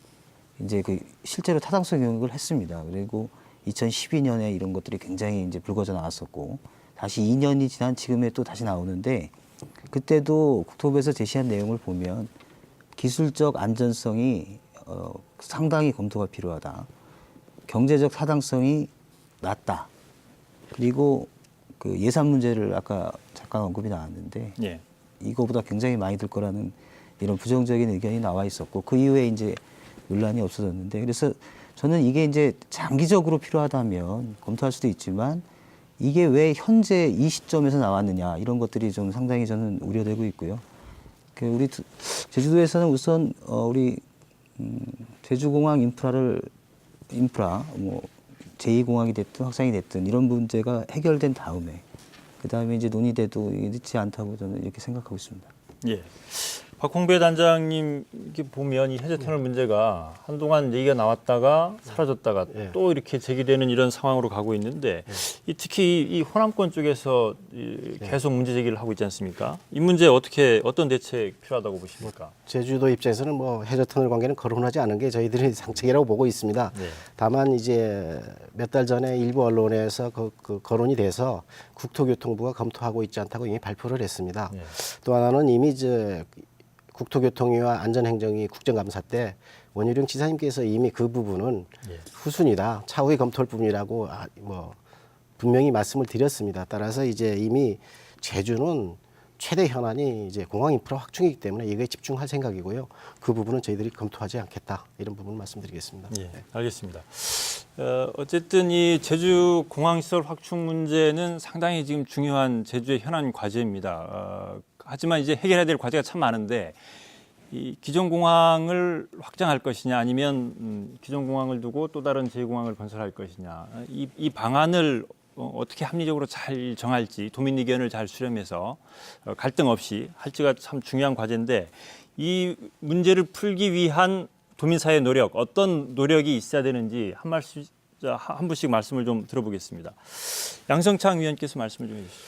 이제 그 실제로 타당성 영역을 했습니다. 그리고 2012년에 이런 것들이 굉장히 이제 불거져 나왔었고 다시 2년이 지난 지금에 또 다시 나오는데 그때도 국토부에서 제시한 내용을 보면 기술적 안전성이 상당히 검토가 필요하다. 경제적 타당성이 낮다. 그리고 그 예산 문제를 아까 잠깐 언급이 나왔는데 예. 이거보다 굉장히 많이 들 거라는 이런 부정적인 의견이 나와 있었고 그 이후에 이제 논란이 없어졌는데 그래서 저는 이게 이제 장기적으로 필요하다면 검토할 수도 있지만 이게 왜 현재 이 시점에서 나왔느냐 이런 것들이 좀 상당히 저는 우려되고 있고요. 그 우리 제주도에서는 우선 우리 제주공항 인프라 뭐 제2공항이 됐든 확장이 됐든 이런 문제가 해결된 다음에 그 다음에 이제 논의돼도 늦지 않다고 저는 이렇게 생각하고 있습니다. 예. 박홍배 단장님 이렇게 보면 이 해저터널 문제가 한동안 얘기가 나왔다가 사라졌다가 또 이렇게 제기되는 이런 상황으로 가고 있는데 이 특히 이 호남권 쪽에서 계속 문제 제기를 하고 있지 않습니까? 이 문제 어떤 대책 필요하다고 보십니까? 제주도 입장에서는 뭐 해저터널 관계는 거론하지 않은 게 저희들이 상책이라고 보고 있습니다. 네. 다만 이제 몇 달 전에 일부 언론에서 그 거론이 돼서 국토교통부가 검토하고 있지 않다고 이미 발표를 했습니다. 네. 또 하나는 이미 이제 국토교통위와 안전행정위 국정감사 때 원희룡 지사님께서 이미 그 부분은 예. 후순위다, 차후에 검토할 부분이라고 뭐 분명히 말씀을 드렸습니다. 따라서 이제 이미 제주는 최대 현안이 이제 공항 인프라 확충이기 때문에 이거에 집중할 생각이고요. 그 부분은 저희들이 검토하지 않겠다 이런 부분 말씀드리겠습니다. 예, 알겠습니다. 어쨌든 이 제주 공항시설 확충 문제는 상당히 지금 중요한 제주의 현안 과제입니다. 하지만 이제 해결해야 될 과제가 참 많은데 이 기존 공항을 확장할 것이냐 아니면 기존 공항을 두고 또 다른 제2공항을 건설할 것이냐 이 방안을 어떻게 합리적으로 잘 정할지 도민 의견을 잘 수렴해서 갈등 없이 할지가 참 중요한 과제인데 이 문제를 풀기 위한 도민사회의 노력 어떤 노력이 있어야 되는지 한 분씩 말씀을 좀 들어보겠습니다. 양성창 위원께서 말씀을 좀 해주시죠.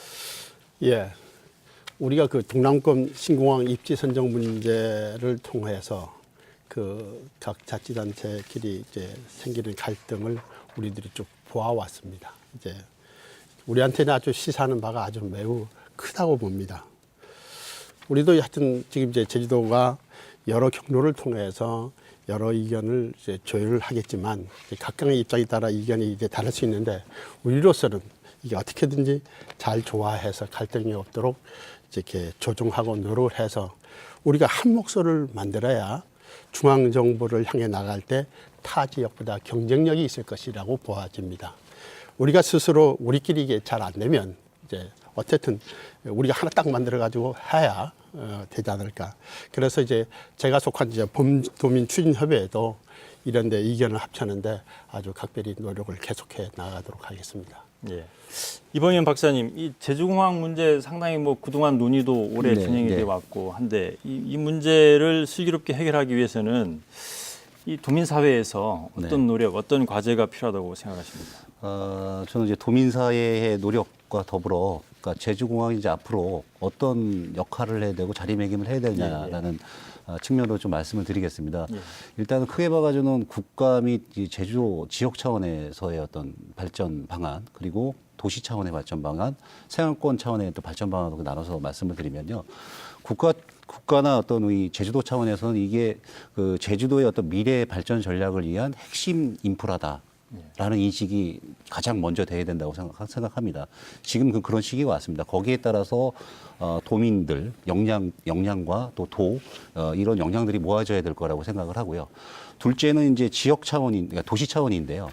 예, 우리가 그 동남권 신공항 입지 선정 문제를 통해서 그 각 자치단체끼리 이제 생기는 갈등을 우리들이 쭉 보아왔습니다. 이제 우리한테는 아주 시사하는 바가 아주 매우 크다고 봅니다. 우리도 하여튼 지금 이제 제주도가 여러 경로를 통해서 여러 의견을 이제 조율을 하겠지만 각각의 입장에 따라 의견이 이제 다를 수 있는데 우리로서는 이게 어떻게든지 잘 조화해서 갈등이 없도록 이렇게 조정하고 노력을 해서 우리가 한 목소리를 만들어야 중앙 정부를 향해 나갈 때 타 지역보다 경쟁력이 있을 것이라고 보아집니다. 우리가 스스로 우리끼리 이게 잘 안 되면 이제 어쨌든 우리가 하나 딱 만들어 가지고 해야 되지 않을까. 그래서 이제 제가 속한 이제 범도민 추진협의회도 이런 데 의견을 합쳤는데 아주 각별히 노력을 계속해 나가도록 하겠습니다. 예. 이범현 박사님, 이 제주공항 문제 상당히 뭐 그동안 논의도 오래 네, 진행이 네. 돼 왔고 한데 이 문제를 슬기롭게 해결하기 위해서는 이 도민 사회에서 어떤 네. 노력, 어떤 과제가 필요하다고 생각하십니까? 저는 이제 도민사회의 노력과 더불어 그러니까 제주공항이 이제 앞으로 어떤 역할을 해야 되고 자리매김을 해야 되냐라는 측면으로 좀 말씀을 드리겠습니다. 예. 일단은 크게 봐가지고는 국가 및 이 제주 지역 차원에서의 어떤 발전 방안 그리고 도시 차원의 발전 방안, 생활권 차원의 또 발전 방안으로 나눠서 말씀을 드리면요. 국가나 어떤 우리 제주도 차원에서는 이게 그 제주도의 어떤 미래 발전 전략을 위한 핵심 인프라다라는 인식이 가장 먼저 돼야 된다고 생각합니다. 지금 그런 시기가 왔습니다. 거기에 따라서 도민들 역량과 또 이런 역량들이 모아져야 될 거라고 생각을 하고요. 둘째는 이제 지역 차원인, 그러니까 도시 차원인데요.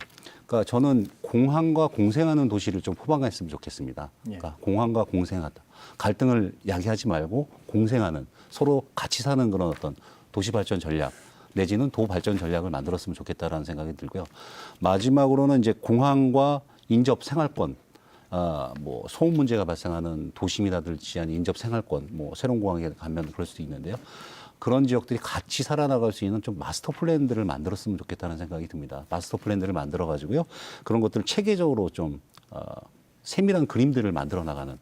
그러니까 저는 공항과 공생하는 도시를 좀 포방했으면 좋겠습니다. 그러니까 공항과 공생하다. 갈등을 야기하지 말고 공생하는 서로 같이 사는 그런 어떤 도시 발전 전략 내지는 도 발전 전략을 만들었으면 좋겠다라는 생각이 들고요. 마지막으로는 이제 공항과 인접 생활권, 뭐 소음 문제가 발생하는 도심이라든지 아닌 인접 생활권, 뭐 새로운 공항에 가면 그럴 수도 있는데요. 그런 지역들이 같이 살아나갈 수 있는 좀 마스터 플랜들을 만들었으면 좋겠다는 생각이 듭니다. 마스터 플랜들을 만들어 가지고요. 그런 것들을 체계적으로 좀 세밀한 그림들을 만들어 나가는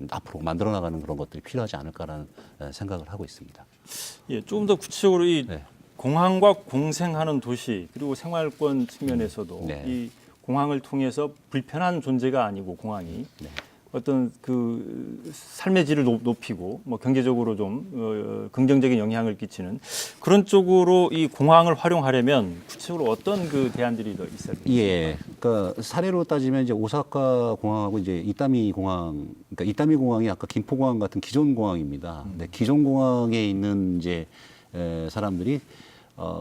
앞으로 만들어 나가는 그런 것들이 필요하지 않을까라는 생각을 하고 있습니다. 예, 조금 더 구체적으로 이 네. 공항과 공생하는 도시 그리고 생활권 측면에서도 네. 이 공항을 통해서 불편한 존재가 아니고 공항이 네. 어떤 그 삶의 질을 높이고 뭐 경제적으로 좀 긍정적인 영향을 끼치는 그런 쪽으로 이 공항을 활용하려면 구체적으로 어떤 그 대안들이 더 있어야 됩니까? 예. 그러니까 사례로 따지면 이제 오사카 공항하고 이제 이타미 공항, 그러니까 이타미 공항이 아까 김포공항 같은 기존 공항입니다. 근데 기존 공항에 있는 이제 사람들이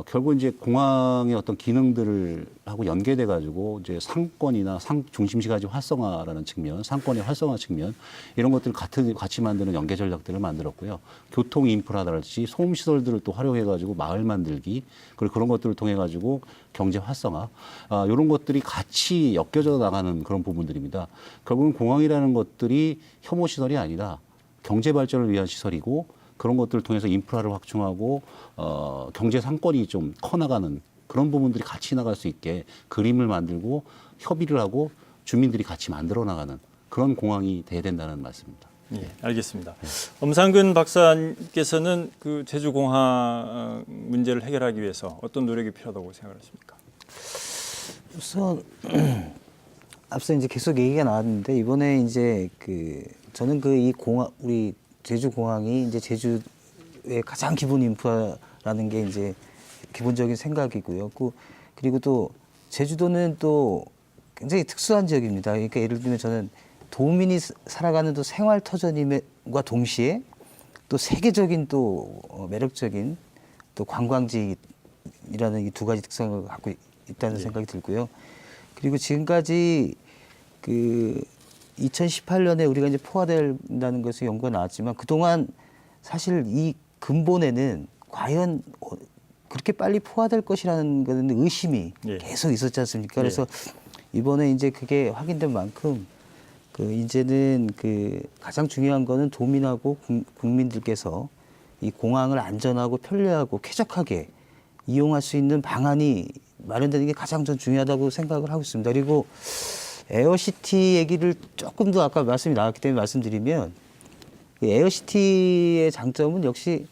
결국 이제 공항의 어떤 기능들을 하고 연계돼 가지고 이제 상권이나 중심지가지 활성화라는 측면, 상권의 활성화 측면 이런 것들을 같이 만드는 연계 전략들을 만들었고요. 교통 인프라랄지 소음 시설들을 또 활용해 가지고 마을 만들기 그리고 그런 것들을 통해 가지고 경제 활성화 이런 것들이 같이 엮여져 나가는 그런 부분들입니다. 결국은 공항이라는 것들이 혐오 시설이 아니라 경제 발전을 위한 시설이고 그런 것들을 통해서 인프라를 확충하고 경제 상권이 좀 커나가는 그런 부분들이 같이 나갈 수 있게 그림을 만들고 협의를 하고 주민들이 같이 만들어 나가는 그런 공항이 돼야 된다는 말씀입니다. 예, 알겠습니다. 엄상근 박사님께서는 그 제주공항 문제를 해결하기 위해서 어떤 노력이 필요하다고 생각하십니까? 우선 앞서 이제 계속 얘기가 나왔는데 이번에 이제 저는 이 공항 우리 제주공항이 이제 제주의 가장 기본 인프라라는 게 이제 기본적인 생각이고요. 그리고 또 제주도는 또 굉장히 특수한 지역입니다. 그러니까 예를 들면 저는 도민이 살아가는 또 생활 터전임과 동시에 또 세계적인 또 매력적인 또 관광지라는 이 두 가지 특성을 갖고 있다는 생각이 들고요. 그리고 지금까지 2018년에 우리가 이제 포화된다는 것이 연구가 나왔지만 그동안 사실 이 근본에는 과연 그렇게 빨리 포화될 것이라는 것은 의심이 계속 있었지 않습니까? 그래서 이번에 이제 그게 확인된 만큼 이제는 가장 중요한 거는 도민하고 국민들께서 이 공항을 안전하고 편리하고 쾌적하게 이용할 수 있는 방안이 마련되는 게 가장 전 중요하다고 생각을 하고 있습니다. 그리고 에어시티 얘기를 조금 더 아까 말씀이 나왔기 때문에 말씀드리면 에어시티의 장점은 역시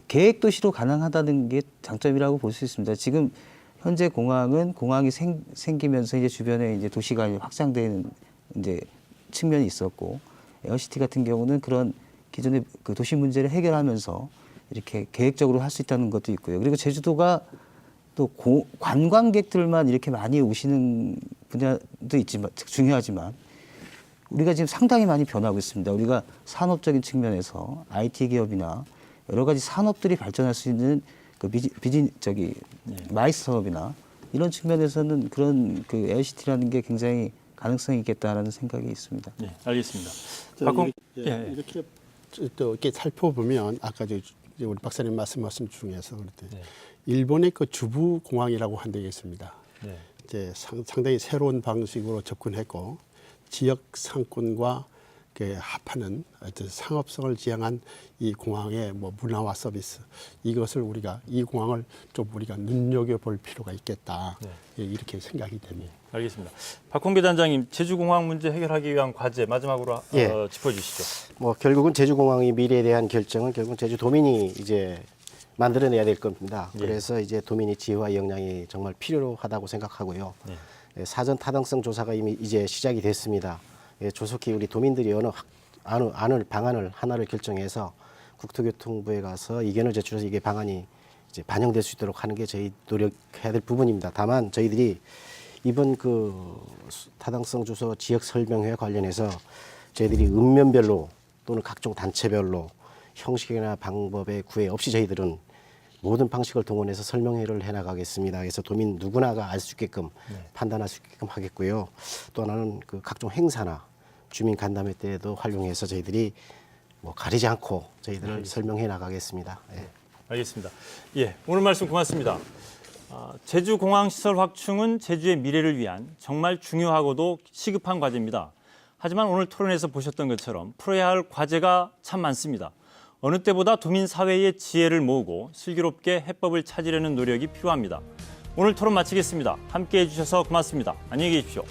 계획도시로 가능하다는 게 장점이라고 볼 수 있습니다. 지금 현재 공항이 생기면서 이제 주변에 이제 도시가 확장되는 이제 측면이 있었고 에어시티 같은 경우는 그런 기존의 그 도시 문제를 해결하면서 이렇게 계획적으로 할 수 있다는 것도 있고요. 그리고 제주도가 또 관광객들만 이렇게 많이 오시는 분야도 있지만 중요하지만 우리가 지금 상당히 많이 변하고 있습니다. 우리가 산업적인 측면에서 IT 기업이나 여러 가지 산업들이 발전할 수 있는 그 마이스 사업이나 이런 측면에서는 그런 그 에어시티라는 게 굉장히 가능성이 있겠다라는 생각이 있습니다. 네, 알겠습니다. 이렇게 또 이렇게 살펴보면 아까 우리 박사님 말씀 중에서 그랬대. 일본의 그 주부 공항이라고 한 데가 있습니다. 네. 이제 상당히 새로운 방식으로 접근했고 지역 상권과 합하는 어떤 상업성을 지향한 이 공항의 뭐 문화와 서비스 이것을 이 공항을 좀 우리가 눈여겨볼 필요가 있겠다. 예, 이렇게 생각이 됩니다. 알겠습니다. 박홍기 단장님, 제주공항 문제 해결하기 위한 과제 마지막으로 짚어주시죠. 뭐 결국은 제주공항의 미래에 대한 결정은 결국은 제주도민이 이제 만들어내야 될 겁니다. 그래서 이제 도민의 지혜와 역량이 정말 필요하다고 생각하고요. 사전 타당성 조사가 이미 이제 시작이 됐습니다. 조속히 우리 도민들이 방안을 하나를 결정해서 국토교통부에 가서 의견을 제출해서 이게 방안이 이제 반영될 수 있도록 하는 게 저희 노력해야 될 부분입니다. 다만 저희들이 이번 그 타당성 주소 지역 설명회 관련해서 저희들이 읍면별로 또는 각종 단체별로 형식이나 방법의 구애 없이 저희들은 모든 방식을 동원해서 설명회를 해나가겠습니다. 그래서 도민 누구나가 알 수 있게끔 판단할 수 있게끔 하겠고요. 또 하나는 그 각종 행사나 주민 간담회 때에도 활용해서 저희들이 뭐 가리지 않고 저희들을 설명해 나가겠습니다. 알겠습니다. 오늘 말씀 고맙습니다. 제주공항 시설 확충은 제주의 미래를 위한 정말 중요하고도 시급한 과제입니다. 하지만 오늘 토론에서 보셨던 것처럼 풀어야 할 과제가 참 많습니다. 어느 때보다 도민 사회의 지혜를 모으고 슬기롭게 해법을 찾으려는 노력이 필요합니다. 오늘 토론 마치겠습니다. 함께해 주셔서 고맙습니다. 안녕히 계십시오.